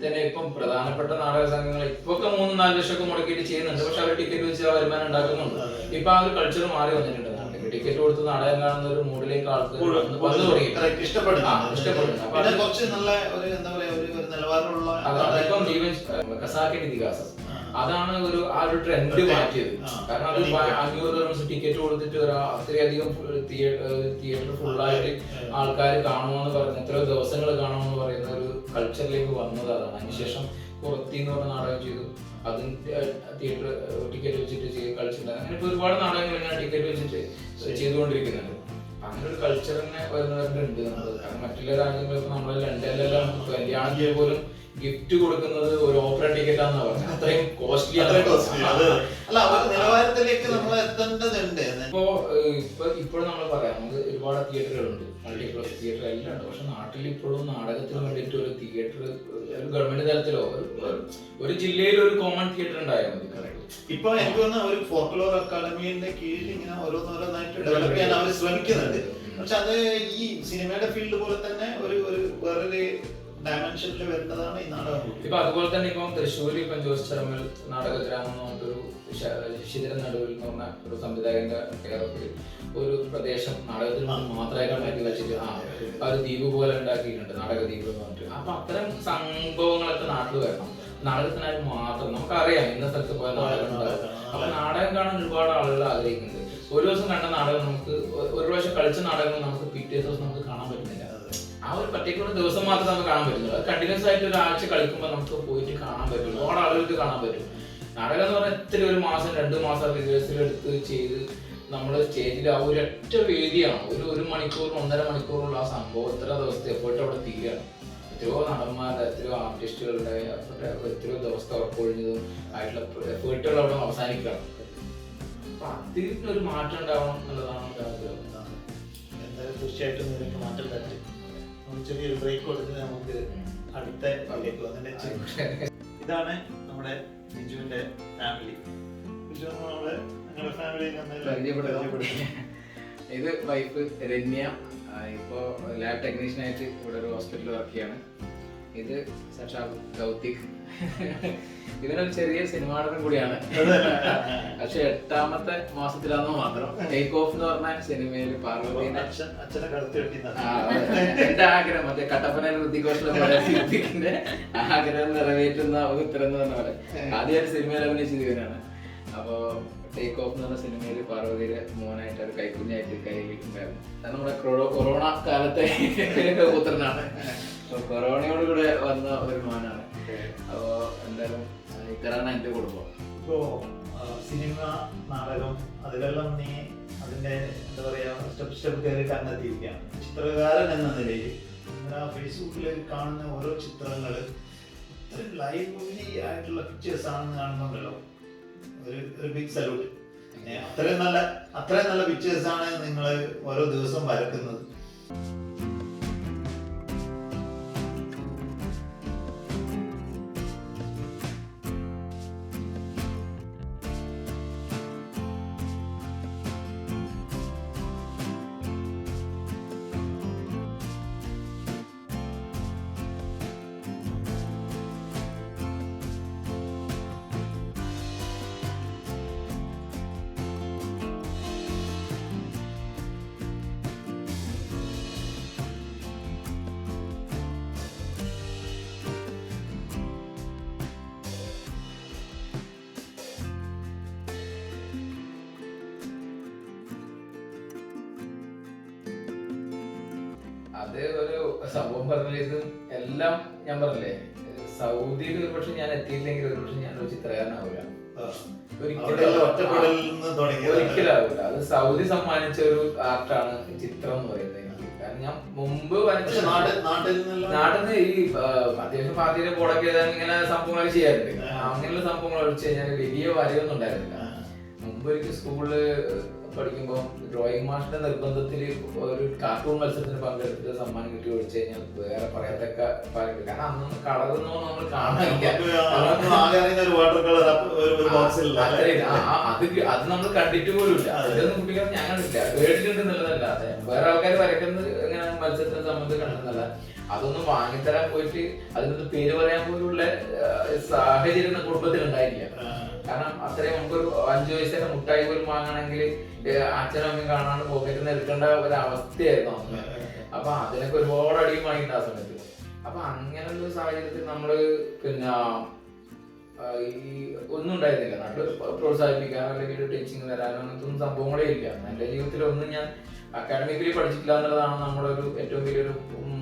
തന്നെ ഇപ്പം പ്രധാനപ്പെട്ട നാടക സംഘങ്ങൾ ഇപ്പൊക്കെ 3-4 ലക്ഷം ഒക്കെ മുടക്കിയിട്ട് ചെയ്യുന്നുണ്ട്. പക്ഷെ അവർ ടിക്കറ്റ് വെച്ച് വരുമാനം ഉണ്ടാക്കുന്നുണ്ട്. ഇപ്പൊ ആ ഒരു കൾച്ചർ മാറി വന്നിട്ടുണ്ട്. ടിക്കറ്റ് കൊടുത്ത് നാടകം കാണുന്ന ഒരു മൂഡിലേക്ക് ആൾക്കാർ വന്നു തുടങ്ങി, ഇഷ്ടപ്പെടുന്നു. ഇപ്പം ഈവൻ ഖസാക്കിന്റെ ഇതിഹാസം അതാണ് ആ ഒരു ട്രെൻഡ് മാറ്റിയത്. കാരണം അത് 500 ദിർഹംസ് ടിക്കറ്റ് കൊടുത്തിട്ട് അത്രയധികം തിയേറ്റർ ഫുള്ളായിട്ട് ആൾക്കാർ കാണുമെന്ന് പറയുന്ന, എത്രയോ ദിവസങ്ങൾ കാണുമെന്ന് പറയുന്ന ഒരു കൾച്ചറിലേക്ക് വന്നത് അതാണ്. അതിനുശേഷം പുറത്തി എന്ന് പറഞ്ഞ നാടകം ചെയ്തു. അതും തിയേറ്റർ ടിക്കറ്റ് വെച്ചിട്ട് കളിച്ചിട്ടുണ്ട്. അങ്ങനെ ഇപ്പൊ ഒരുപാട് നാടകങ്ങൾ ഇങ്ങനെ ടിക്കറ്റ് വെച്ചിട്ട് ചെയ്തുകൊണ്ടിരിക്കുന്നുണ്ട്. അങ്ങനെ ഒരു കൾച്ചർ തന്നെ വരുന്നവരുണ്ട് നമ്മൾ. കാരണം മറ്റുള്ള രാജ്യങ്ങളിൽ നമ്മൾ ലണ്ടനിലെല്ലാം കല്യാണത്തിൽ പോലും ഗിഫ്റ്റ് കൊടുക്കുന്നത് ഒരു ഓപ്പറ ടിക്കറ്റ് ആണെന്ന് പറഞ്ഞത്. അത്രയും കോസ്റ്റ്ലി ആണ്. ഇപ്പോഴും നമ്മൾ പറയാം, നമുക്ക് ഒരുപാട് തിയേറ്ററുകളുണ്ട്, മൾട്ടിപ്ലക്സ് തിയേറ്റർ എല്ലാം ഉണ്ട്. പക്ഷെ നാട്ടിൽ ഇപ്പോഴും നാടകത്തിന് വേണ്ടിയിട്ട് ഒരു തിയേറ്റർ ഒരു ഗവൺമെന്റ് തലത്തിലോ ഒരു ജില്ലയിൽ ഒരു കോമൺ തിയേറ്റർ ഉണ്ടായാൽ മതി. ഇപ്പൊ എനിക്ക് തോന്നുന്ന ഒരു ഫോക്ലോർ അക്കാദമിന്റെ കീഴിൽ ഇങ്ങനെ ഓരോന്നായിട്ട് ഡെവലപ്പ് ചെയ്യാൻ അവർ ശ്രമിക്കുന്നുണ്ട്. പക്ഷെ അത് ഈ സിനിമയുടെ ഫീൽഡ് പോലെ തന്നെ ഒരു വേറൊരു ഡയമെൻഷനിൽ വരുന്നതാണ് ഈ നാടകം. ഇപ്പൊ അതുപോലെ തന്നെ ഇപ്പം തൃശ്ശൂർ ഇപ്പം ജോസ് ചെറമ്മൽ നാടകഗ്രാമം എന്ന് പറഞ്ഞൊരു ശിഥിരൻ നടുവിൽ എന്ന് പറഞ്ഞ ഒരു സംവിധായകന്റെ കേരളത്തിൽ ഒരു പ്രദേശം നാടകത്തിൽ മാത്രമായിട്ട് മാറ്റി വെച്ചിട്ട് ആ ഒരു ദ്വീപ് പോലെ ഉണ്ടാക്കിയിട്ടുണ്ട്, നാടകദ്വീപ് എന്ന് പറഞ്ഞിട്ട്. അപ്പൊ അത്തരം സംഭവങ്ങളൊക്കെ നാട്ടിൽ വരണം. നാടകത്തിനായി മാത്രം നമുക്കറിയാം ഇന്ന സ്ഥലത്ത് പോയ നാടകം ഉണ്ടാകും. അപ്പൊ നാടകം കാണാൻ ഒരുപാട് ആളുകൾ ആഗ്രഹിക്കുന്നുണ്ട്. ഒരു ദിവസം കണ്ട നാടകം നമുക്ക് ഒരു പ്രാവശ്യം കളിച്ച നാടകങ്ങൾ നമുക്ക് പിറ്റേ ദിവസം നമുക്ക് കാണാൻ പറ്റുന്നില്ല. ആ ഒരു പർട്ടിക്കുലർ ദിവസം മാത്രം നമുക്ക് കാണാൻ പറ്റുള്ളൂ. അത് കണ്ടിന്യൂസ് ആയിട്ട് ഒരാഴ്ച കളിക്കുമ്പോൾ നമുക്ക് പോയിട്ട് കാണാൻ പറ്റും, ഒരുപാട് ആളുകൾക്ക് കാണാൻ പറ്റും. നാടകം എന്ന് പറഞ്ഞാൽ എത്ര 1 മാസം 2 മാസം റിഹേഴ്സൽ എടുത്ത് ചെയ്ത് നമ്മൾ സ്റ്റേജിൽ ആ ഒരൊറ്റ വേദിയാണ്. 1 മണിക്കൂർ 1.5 മണിക്കൂറുള്ള ആ സംഭവം എത്ര ദിവസത്തെ എഫേർട്ട് അവിടെ തീരുകയാണ്. എത്രയോ നടന്മാരുടെ, എത്രയോ ആർട്ടിസ്റ്റുകളുടെ എത്രയോ ദിവസത്തെ ഉറപ്പൊഴിഞ്ഞതും ആയിട്ടുള്ള എഫേർട്ടുകൾ അവിടെ അവസാനിക്കുകയാണ്. അപ്പൊ അതിനൊരു മാറ്റം ഉണ്ടാവണം എന്നുള്ളതാണ് ആഗ്രഹം. എന്തായാലും തീർച്ചയായിട്ടും ഇതിനൊക്കെ മാറ്റം തരും. ചെറിയൊരു ബ്രേക്ക് കൊടുത്ത് നമുക്ക് അടുത്ത ഇതാണ് നമ്മുടെ ബിജുവിന്റെ ഫാമിലി. ബിജു ഞങ്ങളുടെ ഫാമിലി. ഇത് വൈഫ് രമ്യ, ഇപ്പോ ലാബ് ടെക്നീഷ്യൻ ആയിട്ട് ഇവിടെ ഒരു ഹോസ്പിറ്റലിൽ വർക്ക് ചെയ്യാണ്. ഇത് ഗൗതിക്, ഇവനൊരു ചെറിയ സിനിമാടനം കൂടിയാണ്. പക്ഷെ 8ാമത്തെ മാസത്തിലാണെന്ന് മാത്രം. ടേക്ക് ഓഫ് എന്ന് പറഞ്ഞ സിനിമയിൽ പാർവതീനെ എന്റെ ആഗ്രഹം, മറ്റേ കട്ടപ്പനയിൽ ഋതികോഷിന്റെ ആഗ്രഹം നിറവേറ്റുന്ന ഉത്തരം എന്ന് പറഞ്ഞ പോലെ ആദ്യമായിട്ട് സിനിമയിൽ അഭിനയിച്ചത് ഇവനാണ്. അപ്പോ ടേക്ക് ഓഫ് എന്ന് പറഞ്ഞ സിനിമയിൽ പാർവതിയുടെ മോനായിട്ട് ഒരു കൈക്കുഞ്ഞായിട്ട് കയ്യിലിട്ടുണ്ടായിരുന്നു. അത് നമ്മുടെ കൊറോണ കാലത്തെ പുത്രനാണ്. കൊറോണയോട് കൂടെ വന്ന ഒരു മോനാണ്. അപ്പോ എന്തായാലും ഇത്തരാണ് എന്റെ കുടുംബം. ഇപ്പോ സിനിമ, നാടകം അതിലെല്ലാം നീ അതിന്റെ എന്താ പറയാ സ്റ്റെപ്പ് കയറി കണ്ടെത്തിയിരിക്കുകയാണ്. ചിത്രകാരൻ എന്ന നിലയിൽ ഫേസ്ബുക്കിൽ കാണുന്ന ഓരോ ചിത്രങ്ങള് ലൈവ്ലി ആയിട്ടുള്ള പിക്ചേഴ്സ് ആണെന്ന് കാണുന്നുണ്ടല്ലോ. ഒരു ബിഗ് സല്യൂട്ട്. പിന്നെ അത്രയും നല്ല പിക്ചേഴ്സ് ആണ് നിങ്ങൾ ഓരോ ദിവസവും വരക്കുന്നത്. അത് ഒരു സംഭവം പറഞ്ഞത് എല്ലാം ഞാൻ പറഞ്ഞില്ലേ, സൗദിയിൽ ഒരുപക്ഷെ ഞാൻ എത്തിയില്ലെങ്കിൽ ഒരുപക്ഷെ ഞാൻ ഒരു ചിത്രകാരനാവില്ല, ഒരിക്കലാവില്ല. അത് സൗദി സമ്മാനിച്ച ഒരു ആർട്ടാണ് ചിത്രം എന്ന് പറയുന്നത് എനിക്ക്. കാരണം ഞാൻ മുമ്പ് വരച്ച നാട്ടിൽ നിന്ന് ഈ അത്യാവശ്യം പാർട്ടിയിലെ ബോർഡൊക്കെ എഴുതാൻ ഇങ്ങനെ സംഭവങ്ങളൊക്കെ ചെയ്യാറുണ്ട്. അങ്ങനെയുള്ള സംഭവങ്ങൾ ഒഴിച്ച് കഴിഞ്ഞാൽ വലിയ വരയൊന്നും ഉണ്ടായിരുന്നില്ല. മുമ്പ് എനിക്ക് സ്കൂളില് പഠിക്കുമ്പോൾ ഡ്രോയിങ് മാഷിന്റെ നിർബന്ധത്തിൽ ഒരു കാർട്ടൂൺ മത്സരത്തിന് പങ്കെടുത്ത് സമ്മാനം കിട്ടി ഒഴിച്ചു കഴിഞ്ഞാൽ വേറെ പറയത്തക്ക പാലില്ല. കാരണം അന്നൊന്നും കളറൊന്നും നമ്മൾ കാണാനില്ല. അത് നമ്മൾ കണ്ടിട്ട് പോലും ഇല്ല. അതൊന്നും കുട്ടികൾ ഞാൻ കണ്ടില്ല, കേട്ടിട്ടുണ്ടെന്നുള്ളതല്ലാതെ വേറെ ആൾക്കാർ വരയ്ക്കുന്നത് ഇങ്ങനെ മത്സരത്തെ സംബന്ധിച്ച് കണ്ടെന്നല്ല. അതൊന്നും വാങ്ങിത്തരാൻ പോയിട്ട് അതിനൊന്നും പേര് പറയാൻ പോലുള്ള സാഹചര്യം കുടുംബത്തിൽ ഉണ്ടായില്ല. കാരണം അത്രയും നമുക്കൊരു 5 വയസ്സിന്റെ മുട്ടായി പോലും വാങ്ങണമെങ്കിൽ അച്ഛനും അമ്മയും കാണാണ്ട് പോക്കറ്റിൽ നിന്ന് എടുക്കേണ്ട ഒരു അവസ്ഥയായിരുന്നു അന്ന്. അപ്പൊ അതിനൊക്കെ ഒരുപാട് അടിയും വാങ്ങിയിട്ട് ആ സമയത്ത്. അപ്പൊ അങ്ങനെയുള്ള സാഹചര്യത്തിൽ നമ്മള് പിന്നെ ഈ ഒന്നും ഉണ്ടായിരുന്നില്ല. നാട്ടിൽ പ്രോത്സാഹിപ്പിക്കാനോ അല്ലെങ്കിൽ ടീച്ചിങ് തരാനോ അങ്ങനത്തെ ഒന്നും സംഭവങ്ങളേ ഇല്ല. എന്റെ ജീവിതത്തിൽ ഒന്നും ഞാൻ അക്കാഡമിക്കലി പഠിച്ചിട്ടില്ല എന്നുള്ളതാണ് നമ്മുടെ ഒരു ഏറ്റവും വലിയൊരു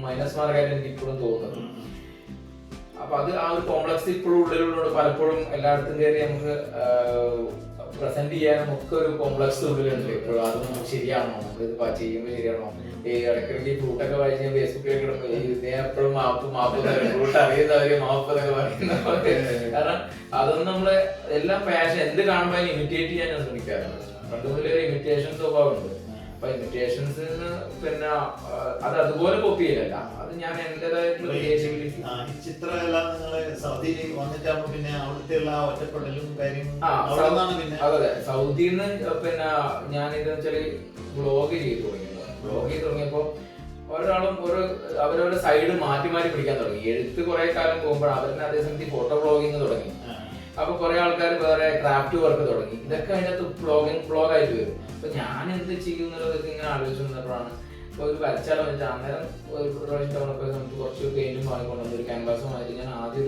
മൈനസ് മാർക്കായിട്ട് എനിക്ക് ഇപ്പോഴും തോന്നുന്നത്. അപ്പൊ അത് ആ ഒരു കോംപ്ലക്സ് ഇപ്പോഴും ഉള്ളിലുള്ളോട് പലപ്പോഴും എല്ലായിടത്തും കയറി നമുക്ക് പ്രസന്റ് ചെയ്യാനും ഒക്കെ ഒരു കോംപ്ലക്സ് ഉള്ളിലുണ്ട് ഇപ്പോഴും. അത് നമുക്ക് ശരിയാണോ, നമുക്കിത് ചെയ്യുമ്പോൾ ശരിയാണോ, ഈ ഇടയ്ക്കിടയ്ക്ക് ഈ ഫ്രൂട്ടൊക്കെ വായിച്ച് ഞാൻ ഫേസ്ബുക്കിലേക്ക് ഇടുമ്പോൾ എപ്പോഴും മാപ്പ് ഫ്രൂട്ട് അറിയുന്നവര് മാപ്പൊക്കെ പറയുന്നവര്. കാരണം അതൊന്നും നമ്മള് എല്ലാം പാഷൻ എന്ത് കാണുമ്പോൾ അതിന് ഇമിറ്റേറ്റ് ചെയ്യാൻ ഞാൻ ശ്രമിക്കാറുണ്ട്. പണ്ട് മുതലേ ഒരു ഇമിറ്റേഷൻ സ്വഭാവമുണ്ട്. അപ്പൊ ഇമിറ്റേഷൻസ് പിന്നെ അത് അതുപോലെ കോപ്പി ചെയ്യലല്ല, അത് ഞാൻ എന്റേതായിട്ടുള്ള ചിത്രകല നിങ്ങള് സൗദിയിൽ വന്നിട്ടാകുമ്പോ പിന്നെ അവിടുത്തെ ഒറ്റപ്പെടലും അതെ സൗദിന്ന് പിന്നെ ഞാനിത് വെച്ചാല് വ്ളോഗ് ചെയ്ത് തുടങ്ങിയപ്പോ ഒരാളും അവരവരുടെ സൈഡ് മാറ്റി പിടിക്കാൻ തുടങ്ങി. എഴുത്ത് കുറെ കാലം പോകുമ്പോൾ അവരുടെ അതേസമയത്ത് ഫോട്ടോ വ്ളോഗിങ് തുടങ്ങി. അപ്പൊ കുറെ ആൾക്കാർ വേറെ ക്രാഫ്റ്റ് വർക്ക് തുടങ്ങി. ഇതൊക്കെ അതിനകത്ത് വ്ളോഗായിട്ട് വരും. അപ്പൊ ഞാൻ എന്ത് ചെയ്യുന്നതൊക്കെ ഇങ്ങനെ ആലോചിച്ചു വന്നപ്പോഴാണ് ഇപ്പൊ ഒരു വരച്ചാലോ വെച്ചാൽ അന്നേരം ഒരു പ്രാവശ്യം ടൗണൊക്കെ നമുക്ക് കുറച്ച് പെയിന്റും വാങ്ങിക്കൊണ്ടു ഒരു ക്യാൻവാസും വാങ്ങിയിട്ട് ഞാൻ ആദ്യം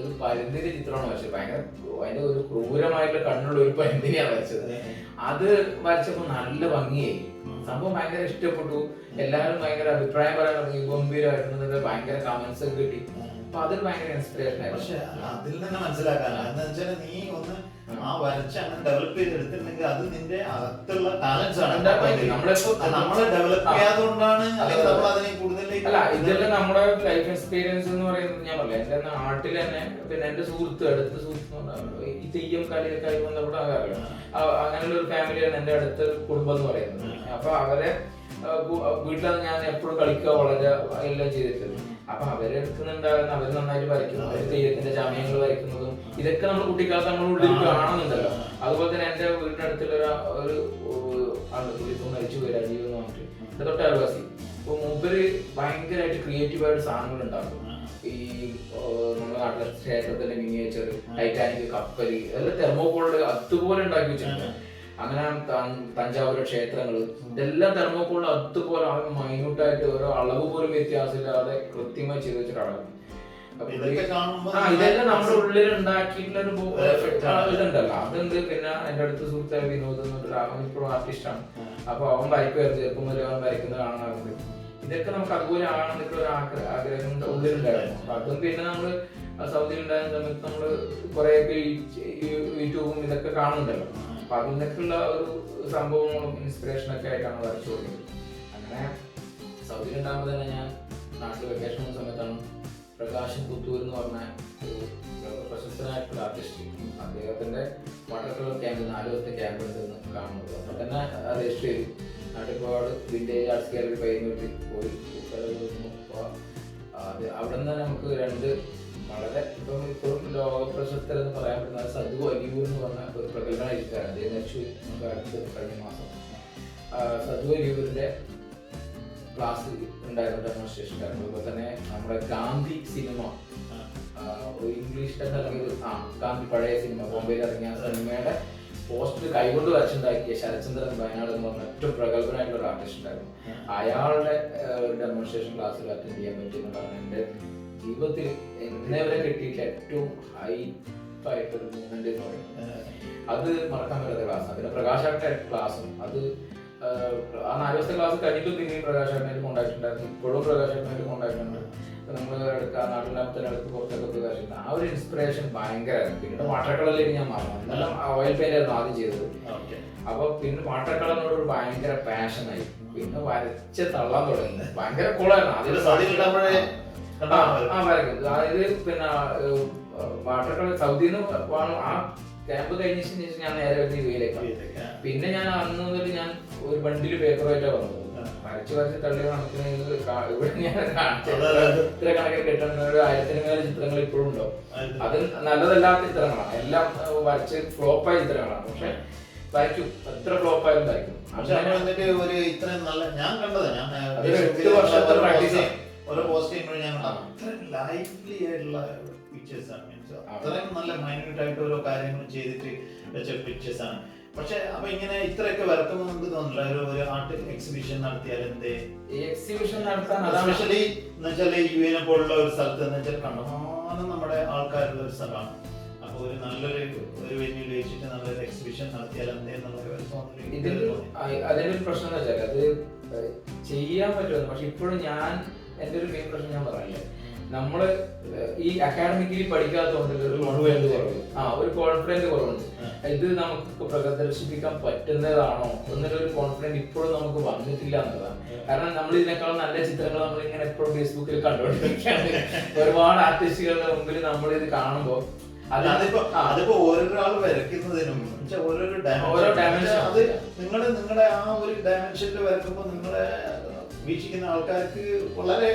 ഒരു പരുന്തിന്റെ ചിത്രമാണ് വരച്ചത്. ഭയങ്കര അതിന്റെ ഒരു ക്രൂരമായിട്ടുള്ള കണ്ണുള്ള ഒരു പരുന്തിനെയാണ് വരച്ചത്. അത് വരച്ചപ്പോ നല്ല ഭംഗിയായി, സംഭവം ഭയങ്കര ഇഷ്ടപ്പെട്ടു. എല്ലാവരും ഭയങ്കര അഭിപ്രായം പറയാൻ തുടങ്ങി, ഗംഭീരമായിട്ടുണ്ടെന്നൊക്കെ ഭയങ്കര കമന്റ്സ് ഒക്കെ കിട്ടി. അപ്പൊ അതൊരു ഭയങ്കര ഇൻസ്പിറേഷൻ ആയിരുന്നു. പക്ഷെ അതിൽ തന്നെ മനസ്സിലാക്കാനാണ് എന്താ വെച്ചാൽ നീ ഒന്ന് ആ വരച്ച് അങ്ങനെ ഡെവലപ്പ് ചെയ്തെടുത്തിട്ടുണ്ടെങ്കിൽ അത് നിന്റെ അകത്തുള്ള ടാലൻസ് ആണ്. നമ്മളെ ഡെവലപ്പ് ചെയ്യാതുകൊണ്ടാണ് നമ്മൾ അതിനെ കൂടുതൽ അല്ല ഇതെല്ലാം നമ്മുടെ ലൈഫ് എക്സ്പീരിയൻസ് എന്ന് പറയുന്നത്. ഞാൻ പറയാം എന്റെ നാട്ടിൽ തന്നെ പിന്നെ എന്റെ അടുത്ത സുഹൃത്ത് ഈ തെയ്യം കളിയൊക്കെ ആയി ബന്ധപ്പെട്ട അറിയാം. അങ്ങനെയുള്ള ഒരു ഫാമിലിയാണ് എന്റെ അടുത്ത കുടുംബം എന്ന് പറയുന്നത്. അപ്പൊ അവരെ വീട്ടിലാണ് ഞാൻ എപ്പോഴും കളിക്കുക, വളരെ എല്ലാം ചെയ്തിട്ടുണ്ട്. അപ്പൊ അവരെടുക്കുന്നുണ്ടാകുന്ന അവര് നന്നായിട്ട് വരയ്ക്കുന്നു, അവര് തെയ്യത്തിന്റെ ചമയങ്ങൾ വരയ്ക്കുന്നതും ഇതൊക്കെ നമ്മൾ കുട്ടിക്കാലത്ത് നമ്മുടെ ഉള്ളിൽ കാണുന്നുണ്ടല്ലോ. അതുപോലെ തന്നെ എന്റെ വീടിന്റെ അടുത്തുള്ള ഒരു ആള് പുള്ളിപ്പം മരിച്ചു പോയി, രാജീവ് എന്ന് പറഞ്ഞിട്ട് എന്റെ തൊട്ട അയൽവാസി. അപ്പൊ മൂപ്പര് ഭയങ്കരമായിട്ട് ക്രിയേറ്റീവായിട്ട് സാധനങ്ങൾ ഉണ്ടാക്കും. ഈ നമ്മുടെ നാട്ടിലെ ക്ഷേത്രത്തിന്റെ മിനിയേച്ചർ, ടൈറ്റാനിക് കപ്പല് എല്ലാം തെർമോകോളിൽ അതുപോലെ ഉണ്ടാക്കി വെച്ചിട്ടുണ്ട്. അങ്ങനെ തഞ്ചാവൂർ ക്ഷേത്രങ്ങള് ഇതെല്ലാം തെർമോകോളിൽ അതുപോലെ മൈന്യൂട്ടായിട്ട് ഓരോ അളവ് പോലും വ്യത്യാസമില്ലാതെ കൃത്യമായി ചെയ്ത് വെച്ചിട്ട് അളവ്. ഇതെല്ലാം നമ്മുടെ ഉള്ളിൽ ഉണ്ടാക്കിയിട്ടുള്ള ഒരു ഇതുണ്ടല്ലോ. അതെന്ത് പിന്നെ എന്റെ അടുത്ത് സുഹൃത്തായ വിനോദ് എന്ന് പറഞ്ഞിട്ട് അവൻ ഇപ്പോഴും ആർട്ടിസ്റ്റാണ്. അപ്പൊ അവൻ വരയ്ക്കുമായിരുന്നു, ചെറുപ്പം മുതലേ അവൻ വരയ്ക്കുന്നത് കാണാറുണ്ട്. ഇതൊക്കെ നമുക്ക് അതുപോലെ ആണെന്നൊക്കെ ഒരു ആഗ്രഹം ഉള്ളിലുണ്ടായിരുന്നു. അപ്പൊ അതും പിന്നെ നമ്മള് സൗദിയിൽ ഉണ്ടായിരുന്ന സമയത്ത് നമ്മള് കുറെയൊക്കെ യൂട്യൂബും ഇതൊക്കെ കാണുന്നുണ്ടല്ലോ. അപ്പൊ അതിനൊക്കെയുള്ള ഒരു സംഭവങ്ങളും ഇൻസ്പിറേഷനൊക്കെ ആയിട്ടാണ് വരച്ചു തുടങ്ങിയത്. അങ്ങനെ സൗദിയിൽ ഉണ്ടാകുമ്പോൾ തന്നെ ഞാൻ നാട്ടിൽ വെക്കേഷൻ സമയത്താണ് പ്രകാശൻ പുത്തൂർ എന്ന് പറഞ്ഞ ഒരു പ്രശസ്തനായിട്ടുള്ള ആർട്ടിസ്റ്റ്, അദ്ദേഹത്തിന്റെ വാട്ടർ കളർ ക്യാമ്പ് 4 ദിവസത്തെ ക്യാമ്പ് ഉണ്ടെന്ന് കാണുന്നത്. അപ്പൊ തന്നെ രജിസ്റ്റർ ചെയ്തു. നാട്ടിൽപ്പാട് വിന്റേജ് ആർട്സ് ഗാലറി പയ്യന്നൂരിൽ പോയി അത് അവിടെ നിന്ന് നമുക്ക് 2 വളരെ ഇപ്പോഴും ലോക പ്രശസ്തരെന്ന് പറയാൻ പറ്റുന്ന സദ്ഗു അലിയൂർ എന്ന് പറഞ്ഞ ഒരു പ്രഗത്ഭന എഴുത്തുകാരൻ, അദ്ദേഹം മരിച്ചു നമുക്ക് അടുത്ത് കഴിഞ്ഞ മാസം. സദ്ഗു അലിയൂരിന്റെ ക്ലാസ് ഉണ്ടായിരുന്നു, ഡെമോൺസ്ട്രേഷൻ ഉണ്ടായിരുന്നു. അതുപോലെ തന്നെ നമ്മുടെ ഗാന്ധി സിനിമ, ഒരു ഇംഗ്ലീഷ് അല്ലെങ്കിൽ ഗാന്ധി പഴയ സിനിമ, ബോംബെയിൽ ഇറങ്ങിയ സിനിമയുടെ പോസ്റ്റർ കൈകൊണ്ട് വരച്ചുണ്ടാക്കിയ ശരത്ചന്ദ്രൻ വയനാട് എന്ന് പറഞ്ഞ ഏറ്റവും പ്രഗത്ഭനായിട്ടുള്ള ഒരു ആർട്ടിസ്റ്റ് ഉണ്ടായിരുന്നു. അയാളുടെ ഒരു ഡെമോൺസ്ട്രേഷൻ ക്ലാസ്സിൽ അറ്റൻഡ് ചെയ്യാൻ പറ്റിയെന്ന് പറഞ്ഞാൽ എൻ്റെ ജീവിതത്തിൽ എന്നെ വരെ കിട്ടിയിട്ട് ഏറ്റവും ഹൈറ്റായിട്ടൊരു മൂവ്മെന്റ് എന്ന് പറയുന്നത് അത് മറക്കാൻ പറ്റാത്ത ക്ലാസ്സാണ്. പിന്നെ പ്രകാശാന്റെ ക്ലാസ്സും അത് ആ 4 ദിവസത്തെ ക്ലാസ് കഴിഞ്ഞിട്ടും പിന്നെയും പ്രകാശായിട്ട് കോണ്ടാക്ട് ഉണ്ടായിരുന്നു. ഇപ്പോഴും പ്രകാശായിട്ട് കോണ്ടാക്ട് ഉണ്ട്. നമ്മൾ നാട്ടിനകത്ത് അടുത്ത് പുറത്തൊക്കെ പ്രകാശിക്കുന്നത് ആ ഒരു ഇൻസ്പിറേഷൻ ഭയങ്കരമായിരുന്നു. പിന്നെ വാട്ടർ കളറിലേക്ക് ഞാൻ മാറുന്നു. എന്നെല്ലാം ഓയിൽ പെയിന്റ് ആയിരുന്നു ആദ്യം ചെയ്തത്. അപ്പൊ പിന്നെ വാട്ടർ കളറിനോട് ഒരു ഭയങ്കര പാഷനായി. പിന്നെ വരച്ച് തള്ളാൻ തുടങ്ങി. ഭയങ്കര കൂളായിരുന്നു വരയ്ക്കും. അതായത് പിന്നെ വാട്ടർ കളർ സൗദിയിൽ നിന്ന് ആ ക്യാമ്പ് കഴിഞ്ഞ ശേഷം ഞാൻ നേരെ യുഎയിലേക്കാണ്. പിന്നെ ഞാൻ അന്ന് മുതൽ ഞാൻ ഒരു ബണ്ടിൽ പേപ്പറുമായിട്ടാണ് വന്നത്. വരച്ച് തള്ളി കണക്കിന് ഇവിടെ ഞാൻ ഇത്ര കണക്കിന് കെട്ടുന്ന 1000-ന് മേലെ ചിത്രങ്ങൾ ഇപ്പോഴും ഉണ്ടാവും. അത് നല്ലതല്ലാത്ത ചിത്രങ്ങളാണ്, എല്ലാം വരച്ച് ഫ്ലോപ്പായ ചിത്രങ്ങളാണ്. പക്ഷെ വരയ്ക്കും, എത്ര ഫ്ലോപ്പായാലും വരയ്ക്കും. ഇത്രയും നല്ല ഞാൻ കണ്ടത്, ഞാൻ 8 വർഷത്തെ പ്രാക്ടീസ് ഓരോ പോസ്റ്റ് ചെയ്യുമ്പോഴും ഞാൻ ലൈവ്ലി ആയിട്ടുള്ള പിക്ചേഴ്സ് ആണ്. അത്രയും നല്ല മൈന്യൂട്ട് ആയിട്ട് ഓരോ കാര്യങ്ങൾ ചെയ്തിട്ട് വെച്ച പിക്ചേഴ്സ് ആണ്. പക്ഷെ അപ്പൊ ഇങ്ങനെ ഇത്രയൊക്കെ വരക്കുമ്പോൾ നമുക്ക് തോന്നില്ല ഒരു ആർട്ട് എക്സിബിഷൻ നടത്തിയാൽ എന്തേ എക്സിബിഷൻ നടത്താൻ, എസ്പെഷ്യലി എന്ന് വെച്ചാൽ യുഎനെ പോലുള്ള ഒരു സ്ഥലത്ത് എന്ന് വെച്ചാൽ കണ്ടമാനം നമ്മുടെ ആൾക്കാരുള്ള ഒരു സ്ഥലമാണ്. അപ്പൊ ഒരു നല്ലൊരു വെന്യൂല് വെച്ചിട്ട് നല്ലൊരു എക്സിബിഷൻ നടത്തിയാൽ എന്തേ എന്നുള്ള തോന്നല്. അതിന്റെ പ്രശ്നം എന്ന് വെച്ചാൽ അത് ചെയ്യാൻ പറ്റുമെന്ന്. പക്ഷെ ഇപ്പോഴും എന്റെ ഒരു മെയിൻ പ്രശ്നം ഞാൻ പറയില്ലേ, നമ്മള് ഈ അക്കാഡമിക്കലി പഠിക്കാത്തതുകൊണ്ട് ഒരു കോൺഫിഡൻസ് കുറവുണ്ട്. ഇത് നമുക്ക് പ്രദർശിപ്പിക്കാൻ പറ്റുന്നതാണോ എന്നൊരു കോൺഫിഡൻസ് ഇപ്പോഴും നമുക്ക് വന്നിട്ടില്ല എന്നതാണ്. കാരണം നമ്മൾ ഇതിനേക്കാൾ നല്ല ചിത്രങ്ങൾ നമ്മൾ ഇങ്ങനെ എപ്പോഴും ഫേസ്ബുക്കിൽ കണ്ടുകൊണ്ടിരിക്കുകയാണ്. ഒരുപാട് ആർട്ടിസ്റ്റുകളുടെ മുമ്പിൽ നമ്മൾ ഇത് കാണുമ്പോൾ അതിപ്പോ ഓരോരാൾ വരയ്ക്കുന്നതിനും ഓരോ ഡയമെൻഷൻ, അത് നിങ്ങളുടെ ആ ഒരു ഡയമെൻഷനിൽ വരക്കുമ്പോൾ നിങ്ങളെ വീക്ഷിക്കുന്ന ആൾക്കാർക്ക് വളരെ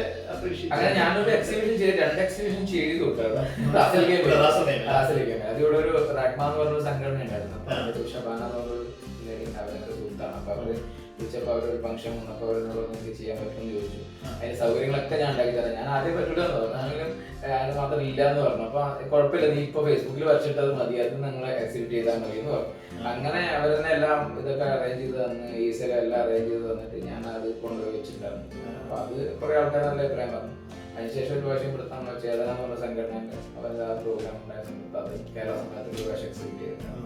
അങ്ങനെ ഞാനൊരു എക്സിബിഷൻ ചെയ്ത് 2 എക്സിബിഷൻ ചെയ്തു. അതിവിടെ ഒരു റാഗ്മ എന്ന് പറഞ്ഞൊരു സംഘടന ഉണ്ടായിരുന്നു. ഷബാന എന്ന് പറഞ്ഞൊരു സുഹൃത്താണ്. അപ്പൊ അവര് വിളിച്ചപ്പോ അവരൊരു ഫംഗ്ഷൻ വന്നപ്പോ അവരോട് നമുക്ക് ചെയ്യാൻ പറ്റുമെന്ന് ചോദിച്ചു. അതിന്റെ സൗകര്യങ്ങളൊക്കെ ഞാൻ ഉണ്ടാക്കി തരാം. ഞാൻ ആദ്യം പറ്റൂലെന്ന് പറഞ്ഞു, ആണെങ്കിലും അതിന് മാത്രം ഇല്ല എന്ന് പറഞ്ഞു. അപ്പൊ കുഴപ്പമില്ല, നീ ഇപ്പൊ ഫേസ്ബുക്കിൽ വരച്ചിട്ട് അത് മതി, അത് നിങ്ങളെ എക്സിബിറ്റ് ചെയ്താൽ മതി എന്ന് പറഞ്ഞു. അങ്ങനെ അവരെന്നെ എല്ലാം ഇതൊക്കെ അറേഞ്ച് ചെയ്ത് തന്ന്, ഈസിലെല്ലാം അറേഞ്ച് ചെയ്ത് തന്നിട്ട് ഞാൻ അത് കൊണ്ടുപോയി വെച്ചിട്ടുണ്ടായിരുന്നു. അപ്പൊ അത് കുറെ ആൾക്കാർ നല്ല അഭിപ്രായം പറഞ്ഞു. അതിനുശേഷം ഒരു പ്രാവശ്യം ഇവിടുത്തെ ചേതന എന്ന് പറഞ്ഞ സംഘടനയുണ്ട്, അവരുടെ ആ പ്രോഗ്രാം ഉണ്ടായ സമയത്ത് അത് കേരള സംഘത്തിൽ ഒരു പ്രാവശ്യം എക്സിബിറ്റ് ചെയ്തിട്ടുണ്ട്.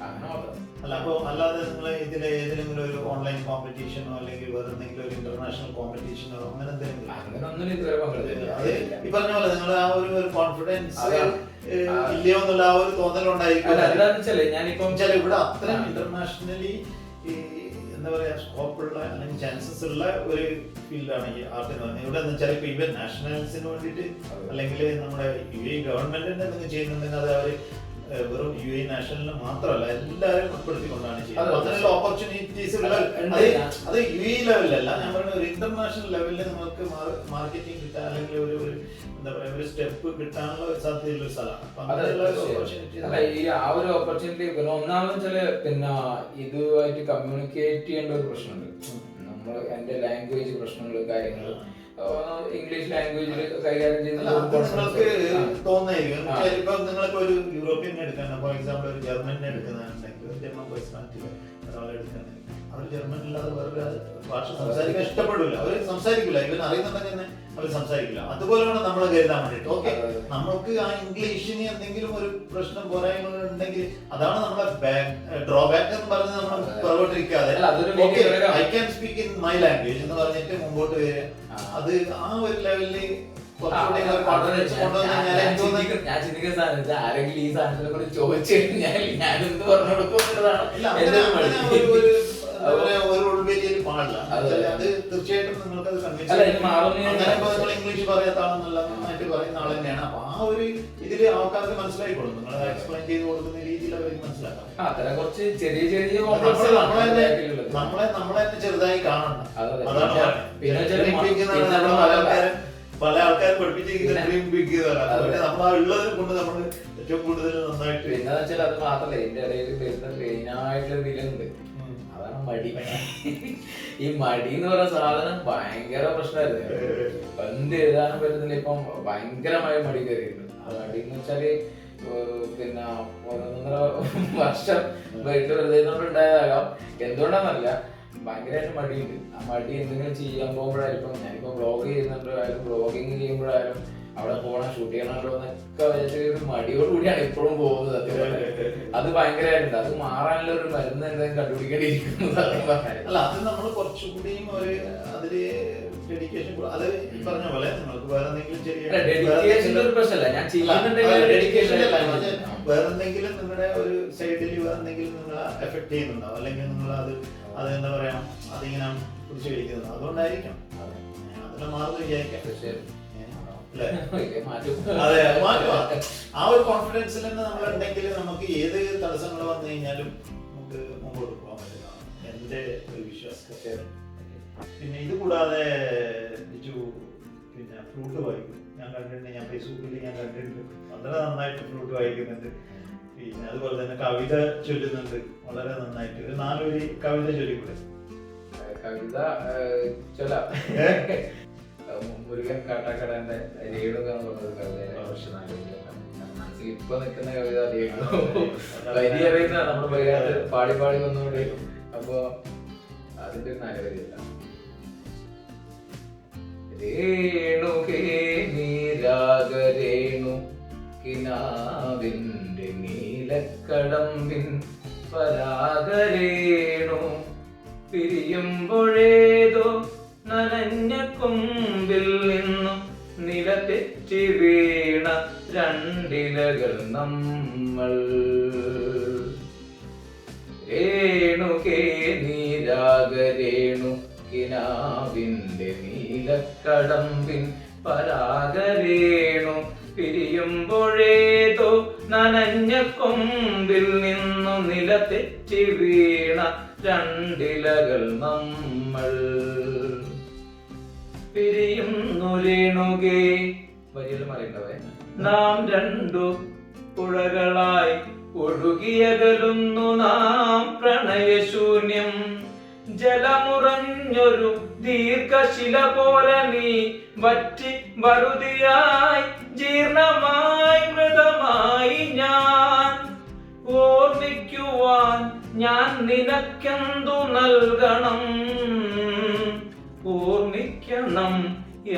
അങ്ങനെ മാത്രം അല്ല. അപ്പൊ അല്ലാതെ നിങ്ങൾ ഇതിലെ ഏതെങ്കിലും ഒരു ഓൺലൈൻ കോമ്പറ്റീഷനോ അല്ലെങ്കിൽ വേറെ എന്തെങ്കിലും ഒരു ഇന്റർനാഷണൽ കോമ്പറ്റീഷനോ അങ്ങനെ എന്തെങ്കിലും അങ്ങനൊന്നും ഇതുവരെ പങ്കെടുത്തില്ല. ഈ പറഞ്ഞ പോലെ നിങ്ങൾ ആ ഒരു കോൺഫിഡൻസ് ഇല്ലയോ എന്നുള്ള ആ ഒരു തോന്നലുണ്ടായിരിക്കും. ഇവിടെ അത്രയും ഇന്റർനാഷണലി എന്താ പറയാ സ്കോപ്പുള്ള അല്ലെങ്കിൽ ചാൻസസ് ഉള്ള ഒരു ഫീൽഡാണ് ഈ ആർട്ട് എന്ന് പറഞ്ഞാൽ. ഇവിടെ എന്ന് വെച്ചാൽ ഇപ്പൊ ഇവൻ നാഷണൽസിന് വേണ്ടിയിട്ട് അല്ലെങ്കിൽ നമ്മുടെ UAE ഗവൺമെന്റിന്റെ എന്തെങ്കിലും ചെയ്യുന്നുണ്ടെങ്കിൽ അത് അവർ വെറും UAE നാഷണലിന് മാത്രമല്ല എല്ലാവരും ഉൾപ്പെടുത്തിക്കൊണ്ടാണ് ചെയ്യുന്നത്. അതിനുള്ള ഓപ്പർച്യൂണിറ്റീസ് അത് UAE ലെവലിലല്ല, ഞാൻ പറയുന്ന ഒരു ഇന്റർനാഷണൽ ലെവലിൽ നിങ്ങൾക്ക് മാർക്കറ്റിംഗ് കിട്ടാൻ അല്ലെങ്കിൽ ഒരു എന്താ പറയാ ഒരു സ്റ്റെപ്പ് കിട്ടാനുള്ള ഒരു സാധ്യതയുള്ള ഒരു സ്ഥലമാണ്. ഈ ആ ഒരു ഓപ്പർച്യൂണിറ്റി പിന്നെ ഒന്നാമത് ചില പിന്നെ ഇതുമായിട്ട് കമ്മ്യൂണിക്കേറ്റ് ചെയ്യേണ്ട ഒരു പ്രശ്നമുണ്ട്. നമ്മൾ എന്റെ ലാംഗ്വേജ് പ്രശ്നങ്ങൾ കാര്യങ്ങൾ ഇംഗ്ലീഷ് ലാംഗ്വേജിൽ കൈകാര്യം ചെയ്യുന്നത് നിങ്ങൾക്ക് തോന്നായിരിക്കും. ഇപ്പൊ നിങ്ങൾക്ക് ഒരു യൂറോപ്യൻ എടുക്കാൻ, ഫോർ എക്സാമ്പിൾ ഒരു ജർമ്മനെ എടുക്കുന്നുണ്ടെങ്കിൽ ജർമ്മൻ പേഴ്സണാലിറ്റി ഒരാളെ എടുക്കുന്നുണ്ടെങ്കിൽ അവർ ജർമ്മനില്ലാതെ വേറെ ഭാഷ സംസാരിക്കാൻ ഇഷ്ടപ്പെടില്ല, അവർ സംസാരിക്കില്ല. ഇവൻ അറിയുന്നുണ്ടെങ്കിൽ തന്നെ അവർ സംസാരിക്കില്ല. അതുപോലെയാണ് നമ്മൾ കരുതാൻ വേണ്ടിട്ട്. ഓക്കെ, നമുക്ക് ആ ഇംഗ്ലീഷിന് എന്തെങ്കിലും ഒരു പ്രശ്നം പോരായ്മകൾ ഉണ്ടെങ്കിൽ അതാണ് നമ്മുടെ ഡ്രോബാക്ക് എന്ന് പറഞ്ഞ് നമ്മൾ പുറകോട്ടിരിക്കാതെ I can speak in my language എന്ന് പറഞ്ഞിട്ട് മുമ്പോട്ട് വരിക. അത് ആ ഒരു ലെവലില് ഞാൻ ചിന്തിക്കുന്ന സാധനം ആരെങ്കിലും ഈ സാധനത്തിനെ കുറിച്ച് ചോദിച്ചു കഴിഞ്ഞാൽ ഞാൻ എന്ത് പറഞ്ഞു കൊടുക്കുന്നതാണ്. ഒരു ഉൾവേരിയയിൽ പാടില്ല. അത് തീർച്ചയായിട്ടും നിങ്ങൾക്ക് അത് നിങ്ങൾ ഇംഗ്ലീഷ് പറയാത്ത ആളെന്നല്ല, നന്നായിട്ട് പറയുന്ന ആൾ തന്നെയാണ്. അപ്പൊ ആ ഒരു ഇതിൽ ആൾക്കാർക്ക് മനസ്സിലായിക്കോളും. നിങ്ങൾ എക്സ്പ്ലെയിൻ ചെയ്ത് കൊടുക്കുന്ന രീതിയിൽ അവർക്ക് മനസ്സിലാക്കാം. നമ്മളെ തന്നെ ചെറുതായി കാണണം. പല ആൾക്കാരും പഠിപ്പിച്ചിരിക്കുന്ന ഡ്രീം ബിഗ് ചെയ്തതാണ്. അതുകൊണ്ട് നമ്മൾ ആ ഉള്ളത് കൊണ്ട് നമ്മൾ ഏറ്റവും കൂടുതൽ നന്നായിട്ട്. പിന്നെ വെച്ചാൽ അത് മാത്രല്ല, ഇതിന്റെ ഇടയിൽ വരുന്ന മെയിനായിട്ടുള്ള വിലയുണ്ട്, അതാണ് മടി. ഈ മടി എന്ന് പറയുന്ന സാധനം ഭയങ്കര പ്രശ്നമായിരുന്നു. എന്ത് എഴുതാനും പറ്റുന്നില്ല, ഇപ്പം ഭയങ്കരമായ മടി കയറിയിട്ടുണ്ട്. ആ മടി എന്ന് വെച്ചാല് പിന്നെ 1.5 വർഷം വീട്ടിൽ വെറുതെ ഉണ്ടായതാകാം, എന്തുകൊണ്ടാന്നല്ല, ഭയങ്കരമായിട്ട് മടിയുണ്ട്. ആ മടി എന്തെങ്കിലും ചെയ്യാൻ പോകുമ്പോഴായിരിക്കും, ഞാനിപ്പോ ബ്ലോഗ് ചെയ്യുന്നുണ്ടായാലും ബ്ലോഗിങ് ചെയ്യുമ്പോഴായാലും അവിടെ പോകണം, ഷൂട്ട് ചെയ്യണമല്ലോ എന്നൊക്കെ വെച്ചിട്ട് മടിയോട് കൂടിയാണ് ഇപ്പോഴും പോകുന്നത്. അത് ഭയങ്കരമായിട്ടുണ്ട്. അത് മാറാനുള്ള ഒരു മരുന്ന് എന്തെങ്കിലും കണ്ടുപിടിക്കേണ്ടിയിരിക്കുന്നത്. അല്ല, അത് നമ്മൾ കുറച്ചുകൂടിയും ഒരു അതില് ഡെഡിക്കേഷൻ, അത് പറഞ്ഞ പോലെ നിങ്ങൾക്ക് വേറെ എന്തെങ്കിലും പ്രശ്നമല്ല, ഞാൻ വേറെ എന്തെങ്കിലും നിങ്ങളുടെ ഒരു സൈഡിൽ വേറെ എന്തെങ്കിലും നിങ്ങളെ എഫക്ട് ചെയ്യുന്നുണ്ടോ, അല്ലെങ്കിൽ നിങ്ങൾ അത് എന്താ പറയാ, അതിങ്ങനെ പിടിച്ചു കഴിക്കുന്നത്, അതുകൊണ്ടായിരിക്കാം. അതിനെ മാറുന്ന വിചാരിക്കാം. അതെ, ആ ഒരു കോൺഫിഡൻസിൽ തന്നെ നമ്മളുണ്ടെങ്കിൽ നമുക്ക് ഏത് തടസ്സങ്ങൾ വന്നു കഴിഞ്ഞാലും നമുക്ക് മുമ്പോട്ട് പോകാൻ പറ്റുന്നതാണ് എന്റെ ഒരു വിശ്വാസം. പിന്നെ ഇത് കൂടാതെ പിന്നെ ഫ്ലൂട്ട് വായിക്കും ഞാൻ കണ്ടിട്ടുണ്ട്, ഞാൻ ഫേസ്ബുക്കിൽ ഞാൻ കണ്ടിട്ടുണ്ട്, വളരെ നന്നായിട്ട് ഫ്ലൂട്ട് വായിക്കുന്നുണ്ട്. പിന്നെ അതുപോലെ തന്നെ കവിത ചൊല്ലുന്നുണ്ട് വളരെ നന്നായിട്ട്. ഒരു 4 വരി കവിത ചൊല്ലിക്കൂടെ? കവിത ചൊല്ലാം. മുരുകൻ കാട്ടാക്കടന്റെ രേണുക എന്ന് പറഞ്ഞൊരു കവിത മനസ്സിൽ ഇപ്പൊ നിൽക്കുന്ന കവിത വരി അറിയുന്ന നമ്മുടെ വരികാട്ട് പാടി പാടി വന്നുകൊണ്ട്. അപ്പൊ അതിന്റെ 4 വരിയല്ല. രേണുകേ നീരാഗരേണു കിനാവിന്റെ നീലക്കടമ്പിൻ പരാഗരേണു പിരിയുമ്പോഴേതോ നനഞ്ഞ കൊമ്പിൽ നിന്നും നിലതെറ്റി വീണ 2 ഇലകൾ നമ്മൾ. രേണുകേ നീരാഗരേണു കിനാവിന്റെ നീലക്കടമ്പിൻ പരാഗരേണു പിരിയുമ്പോഴേതോ നനഞ്ഞ കൊമ്പിൽ നിന്നു നിലതെറ്റി വീണ 2 ഇലകൾ നമ്മൾ. പിരിയുന്നു രേണുകേ, വരിയെല്ലാം അറിയണ്ടവേ, നാം 2 പുഴകളായി ഒഴുകിയകലുന്നു നാം പ്രണയശൂന്യം. ജലമുറഞ്ഞൊരു ദീർഘശില പോലെ നീ വറ്റി വറുതിയായി ജീർണമായി മൃതമായി ഞാൻ. ഓർമ്മിക്കുവാൻ ഞാൻ നിനക്കെന്തു നൽകണം, ഓർമ്മിക്കണം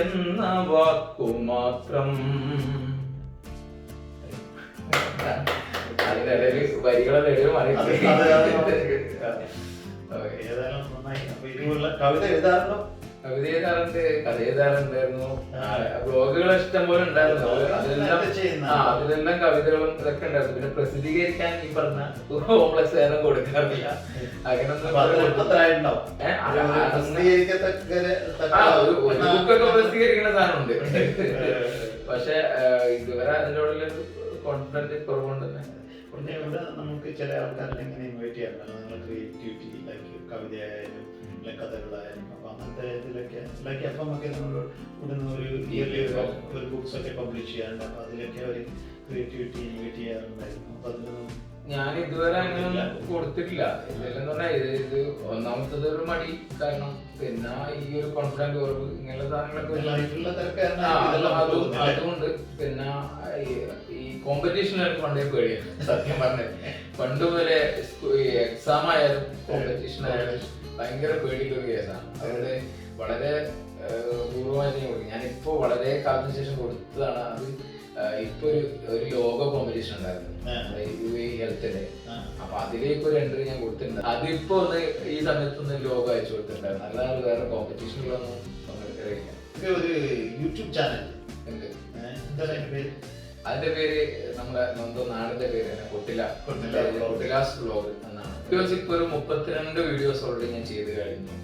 എന്ന വാക്കു മാത്രം. അതിനിടയിൽ വരികളെ കവിത എഴുതാറുണ്ടോ? കവിത എഴുതാറുണ്ട്, കഥ എഴുതാറുണ്ടായിരുന്നു, ബ്ലോഗുകൾ ഇഷ്ടം പോലെ ഉണ്ടായിരുന്നു. അതിലെല്ലാം കവിതകളും ഇതൊക്കെ ഉണ്ടായിരുന്നു. പിന്നെ പ്രസിദ്ധീകരിക്കാൻ ഈ പറഞ്ഞ ഹോംലെസ് വേദം കൊടുക്കാറില്ല. അങ്ങനൊന്നും ബുക്കൊക്കെ പ്രസിദ്ധീകരിക്കുന്ന സാധനമുണ്ട്. പക്ഷെ ഇതുവരെ അതിനോടുള്ള കോൺഫിഡൻസ് കുറവുണ്ട് തന്നെ. പിന്നെ ഇവിടെ നമുക്ക് ചില ആൾക്കാരെ ഇങ്ങനെ ഇൻവൈറ്റ് ചെയ്യാറുണ്ട്, നിങ്ങൾ ക്രിയേറ്റിവിറ്റി ലൈക്ക് കവിതയായാലും കഥകളായാലും. അപ്പൊ അങ്ങനത്തെ ഇതിലൊക്കെ ലൈക്ക് എഫ്എം ഒക്കെ നമ്മൾ ഇവിടുന്ന് ഒരു ഇയർലി ഒരു ബുക്സ് ഒക്കെ പബ്ലിഷ് ചെയ്യാറുണ്ട്. അപ്പൊ അതിലൊക്കെ അവർ ക്രിയേറ്റിവിറ്റി ഇൻവൈറ്റ് ചെയ്യാറുണ്ടായിരുന്നു. അപ്പൊ അതിലൊന്നും ഞാൻ ഇതുവരെ അങ്ങനെ കൊടുത്തിട്ടില്ല. ഇതെല്ലാം പറഞ്ഞാൽ ഇത് ഒന്നാമത്തത് ഒരു മടി കാരണം, പിന്നെ ഈ ഒരു കോൺഫിഡൻസ് കുറവ്, ഇങ്ങനെയുള്ള സാധനങ്ങളൊക്കെ അതുകൊണ്ട്. പിന്നെ ഈ കോമ്പറ്റീഷനായിട്ട് പണ്ടേ പേടിയാണ് സത്യം പറഞ്ഞത്. പണ്ട് മുതലേ എക്സാം ആയാലും കോമ്പറ്റീഷൻ ആയാലും ഭയങ്കര പേടിയുള്ള കേസാണ്. അതുകൊണ്ട് വളരെ പൂർവ്വമായിട്ട് ഞാൻ കൊടുക്കും. ഞാനിപ്പോ വളരെ കാലത്തിന് ശേഷം കൊടുത്തതാണ്. അത് ഇപ്പൊ ഒരു ലോഗോ കോമ്പറ്റീഷൻ ഉണ്ടായിരുന്നു UAE ഹെൽത്തിന്റെ. അപ്പൊ അതിലേക്ക് ഒരു എൻട്രി ഞാൻ കൊടുത്തിട്ടുണ്ട്. അതിപ്പോ ഒന്ന് ഈ സമയത്തൊന്ന് ലോഗോ അയച്ചു കൊടുത്തിട്ടുണ്ടായിരുന്നു. അല്ലാതെ വേറെ കോമ്പറ്റീഷനിലൊന്നും പങ്കെടുക്കാൻ. ഒരു യൂട്യൂബ് ചാനൽ ഉണ്ട്, അതിന്റെ പേര് നമ്മുടെ എന്തോ നാടിന്റെ പേര് തന്നെ കൊട്ടിലാസ് വ്ലോഗ് എന്നാണ്. വീഡിയോസ് ഇപ്പൊ ഒരു 32 വീഡിയോസ് ഓൾറെഡി ഞാൻ ചെയ്ത് കഴിഞ്ഞു.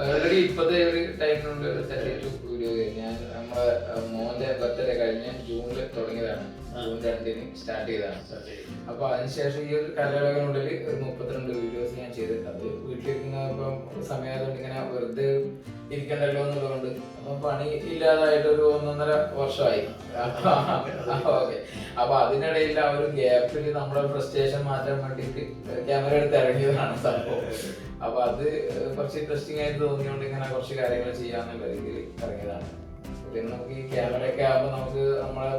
ഓൾറെഡി ഇപ്പത്തെ ഒരു ടൈമിനുള്ളിൽ 32 വീഡിയോ ഞാൻ നമ്മളെ മോന്റെ ബർത്ത്ഡേ കഴിഞ്ഞ ജൂണിൽ തുടങ്ങിയതാണ്. ജൂൺ 2-ന് സ്റ്റാർട്ട് ചെയ്തതാണ്. അപ്പൊ അതിനുശേഷം ഈ ഒരു കാലയളവിനുള്ളിൽ ഒരു 32 വീഡിയോസ് ഞാൻ ചെയ്തിട്ടുണ്ട്. വീട്ടിലിരിക്കുന്ന ഇപ്പം സമയമായതുകൊണ്ട് ഇങ്ങനെ വെറുതെ ഇരിക്കണ്ടല്ലോ എന്നുള്ളതുകൊണ്ട് അപ്പൊ പണി ഇല്ലാതായിട്ട് ഒരു 1.5 വർഷമായി. ഓക്കെ, അപ്പൊ അതിനിടയിൽ ആ ഒരു ഗ്യാപ്പിൽ നമ്മുടെ ഫ്രസ്ട്രേഷൻ മാറ്റാൻ വേണ്ടിയിട്ട് ക്യാമറ എടുത്ത് ഇറങ്ങിയതാണ് സംഭവം. അപ്പൊ അത് കുറച്ച് ഇൻട്രസ്റ്റിംഗ് ആയിട്ട് തോന്നിയോണ്ട് ഇങ്ങനെ കുറച്ച് കാര്യങ്ങൾ ചെയ്യാന്നുള്ള രീതിയിൽ ഇറങ്ങിയതാണ്. പിന്നെ നമുക്ക് ഈ ക്യാമറ ഒക്കെ ആകുമ്പോൾ നമുക്ക് നമ്മളെ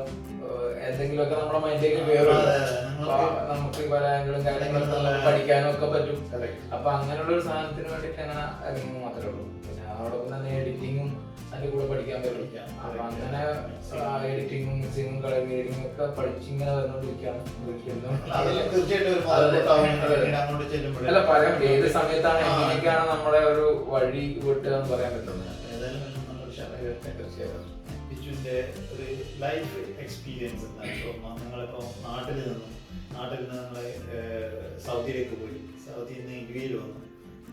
എന്തെങ്കിലുമൊക്കെ നമ്മുടെ മൈൻഡിലേക്ക് കയറും. നമുക്ക് പല ആംഗിളും കാര്യങ്ങളും പഠിക്കാനും ഒക്കെ പറ്റും. അപ്പൊ അങ്ങനെയുള്ള ഒരു സാധനത്തിന് വേണ്ടിയിട്ട് അങ്ങനെ ഇറങ്ങുമ്പോൾ മാത്രമേ ഉള്ളൂ. പിന്നെ അതോടൊപ്പം തന്നെ എഡിറ്റിങ്ങും അതിന്റെ കൂടെ പഠിക്കാൻ പറ്റും. അപ്പൊ അങ്ങനെ എഡിറ്റിങ്ങും മിക്സിങ്ങും കളർ ഗ്രേഡിങ്ങും ഒക്കെ പഠിച്ചിങ്ങനെ വന്നോണ്ടിരിക്കുകയാണ്. അല്ല, പറയാം ഏത് സമയത്താണ് എങ്ങനെയൊക്കെയാണ് നമ്മുടെ ഒരു വഴി വിട്ടുക എന്ന് പറയാൻ പറ്റുന്നത്. ബിജുവിന്റെ ഒരു ലൈഫ് എക്സ്പീരിയൻസ് എന്താണ്? നിങ്ങളിപ്പോ നാട്ടിൽ നിന്ന് നിങ്ങള് സൗദിയിലേക്ക് പോയി, സൗദിയിൽ നിന്ന് യുഎഇയിൽ വന്നു.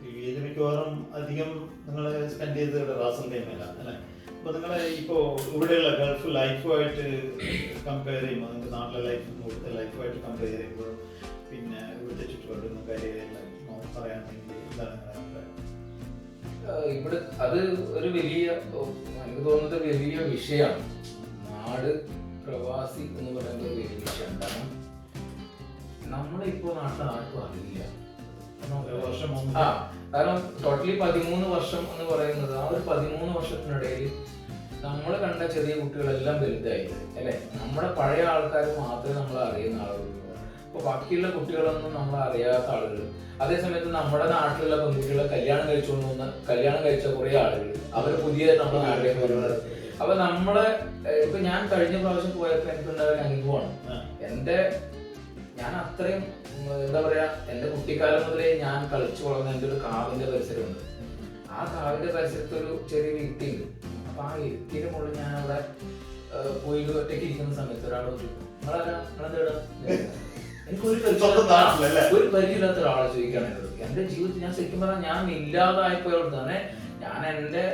യുഎഇയിൽ മിക്കവാറും അധികം നിങ്ങൾ സ്പെൻഡ് ചെയ്തത് റാസൽ ടൈമിലാണ് അല്ലെ? അപ്പൊ നിങ്ങളെ ഇപ്പോ ഇവിടെയുള്ള ഗൾഫ് ലൈഫുമായിട്ട് കമ്പയർ ചെയ്യുമ്പോൾ, നിങ്ങൾക്ക് നാട്ടിലെ ലൈഫും ഇവിടുത്തെ ലൈഫുമായിട്ട് കമ്പയർ ചെയ്യുമ്പോൾ പിന്നെ ഇവിടുത്തെ ചുറ്റുപാടും കാര്യങ്ങളെല്ലാം പറയാണെങ്കിൽ എന്താണ് നിങ്ങളുടെ അഭിപ്രായം? ഇവിടെ അത് ഒരു വലിയ, എനിക്ക് തോന്നുന്നത് വലിയ വിഷയമാണ്. നാട് പ്രവാസി എന്ന് പറയുന്നത് ഒരു വലിയ വിഷയമാണ്. കാരണം നമ്മളിപ്പോ നാട്ടിൽ ആർക്കും അറിയില്ല. കാരണം ടോട്ടലി 13 വർഷം എന്ന് പറയുന്നത്, ആ ഒരു 13 വർഷത്തിനിടയിൽ നമ്മൾ കണ്ട ചെറിയ കുട്ടികളെല്ലാം വലുതായി അല്ലെ? നമ്മുടെ പഴയ ആൾക്കാർ മാത്രമേ നമ്മൾ അറിയുന്ന ആളുകൾ. അപ്പൊ ബാക്കിയുള്ള കുട്ടികളൊന്നും നമ്മൾ അറിയാത്ത ആളുകൾ. അതേസമയത്ത് നമ്മുടെ നാട്ടിലുള്ള പെൺകുട്ടികളെ കല്യാണം കഴിച്ച കുറെ ആളുകൾ, അവര് പുതിയ നമ്മുടെ നാട്ടിലേക്ക് വരുന്നത്. അപ്പൊ നമ്മളെ ഇപ്പൊ ഞാൻ കഴിഞ്ഞ പ്രാവശ്യം പോയപ്പോ എനിക്കുണ്ടായ ഒരു അനുഭവമാണ്. ഞാൻ അത്രയും എന്താ പറയാ, എന്റെ കുട്ടിക്കാലം മുതലേ ഞാൻ കളിച്ചു വളർന്ന എന്റെ ഒരു കാവിന്റെ പരിസരമുണ്ട്. ആ കാവിന്റെ പരിസരത്ത് ഒരു ചെറിയ ഇരുത്തിയുണ്ട്. അപ്പൊ ആ ഇരുത്തിന്റെ മുകളിൽ ഞാൻ അവിടെ പോയി ഒറ്റയ്ക്ക് ഇരിക്കുന്ന സമയത്ത് ഒരാൾ എനിക്കൊരു പരിചയമില്ലാത്ത ഒരാളെ ചോദിക്കുകയാണ് എന്നോട്. എന്റെ ജീവിതത്തിൽ ഞാൻ ശരിക്കും പറഞ്ഞാൽ ഞാൻ ഇല്ലാതായപ്പോയോട് തന്നെ ഞാൻ എന്റെ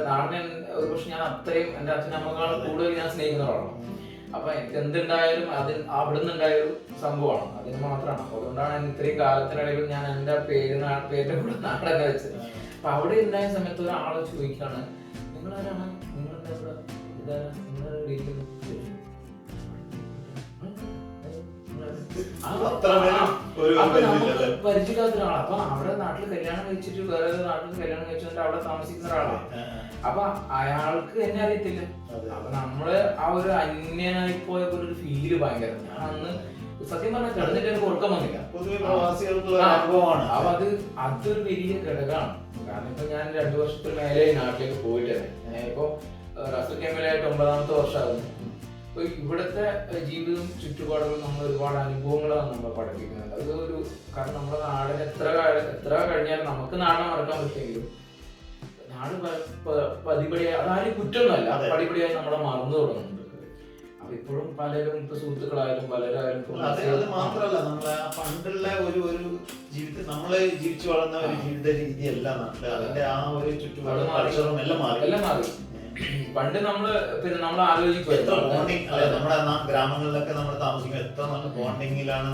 നാടിനെ ഒരുപക്ഷെ ഞാൻ അത്രയും എന്റെ അച്ഛനമ്മകളെ കൂടുതൽ ഞാൻ സ്നേഹിക്കുന്ന ഒരാളാണ്. അപ്പൊ എനിക്ക് എന്തുണ്ടായാലും അവിടുന്ന് ഉണ്ടായൊരു സംഭവമാണ്, അതിന് മാത്രമാണ്. അപ്പൊ അതുകൊണ്ടാണ് ഇത്രയും കാലത്തിനിടയിൽ ഞാൻ എന്റെ പേരിന്റെ കൂടെ നാടന്നെ വെച്ചത്. അപ്പൊ അവിടെ ഉണ്ടായ സമയത്ത് ഒരാളെ ചോദിക്കാണ്, നിങ്ങളാരാണ്, നിങ്ങളുടെ ഇവിടെ ഇതാരാ, നിങ്ങളുടെ വീട്ടിൽ പരിചയമില്ലാത്ത ഒരാളാണ്. അപ്പൊ അവിടെ നാട്ടിൽ കല്യാണം കഴിച്ചിട്ട് വേറെ നാട്ടിൽ കല്യാണം കഴിച്ചിട്ട് അവിടെ താമസിക്കുന്ന ഒരാളാണ്. അപ്പൊ അയാൾക്ക് എന്നെ അറിയത്തില്ല. അപ്പൊ നമ്മള് ആ ഒരു അന്യനായി പോയ പോലെ ഒരു ഫീല് ഭയങ്കര. ഞാൻ അന്ന് സത്യം പറഞ്ഞാൽ കിടന്നിട്ട് എനിക്ക് ഉറക്കം വന്നില്ല. അപ്പൊ അതൊരു വലിയ ഘടകമാണ്. കാരണം ഇപ്പൊ ഞാൻ 2 വർഷത്തിന് മേലെ നാട്ടിലേക്ക് പോയിട്ടാണ്. ഞാനിപ്പോ റാസൽ ക്യാമ്പിലായിട്ട് 9ാമത്തെ വർഷമാകുന്നു. അപ്പൊ ഇവിടുത്തെ ജീവിതവും ചുറ്റുപാടുകളും നമ്മൾ ഒരുപാട് അനുഭവങ്ങളാണ് നമ്മളെ പഠിപ്പിക്കുന്നത്. അതൊരു കാരണം നമ്മുടെ നാടിന് എത്ര കഴിഞ്ഞാലും നമുക്ക് നാടിനെ മറക്കാൻ പറ്റുമെങ്കിലും നാട് പടിപടിയായി, അതാരും കുറ്റമൊന്നുമല്ല, പടിപടിയായി നമ്മളെ മറന്നു തുടങ്ങുന്നുണ്ട്. അപ്പൊ ഇപ്പോഴും പലരും ഇപ്പൊ സുഹൃത്തുക്കളായാലും പലരായാലും അത് മാത്രമല്ല, നമ്മളെ പണ്ടുള്ള ഒരു ജീവിതത്തിൽ നമ്മള് ജീവിച്ചു വളർന്ന ഒരു ജീവിത രീതിയല്ല നാട്ടില്. അതിന്റെ ആ ഒരു ചുറ്റുപാടും കൾച്ചറും എല്ലാം മാറി. പണ്ട് നമ്മൾ ആലോചിക്കും എത്ര ബോണ്ടിങ്, നമ്മുടെ ഗ്രാമങ്ങളിലൊക്കെ നമ്മൾ താമസിക്കും, എത്ര നല്ല ബോണ്ടിങ്ങിലാണ്.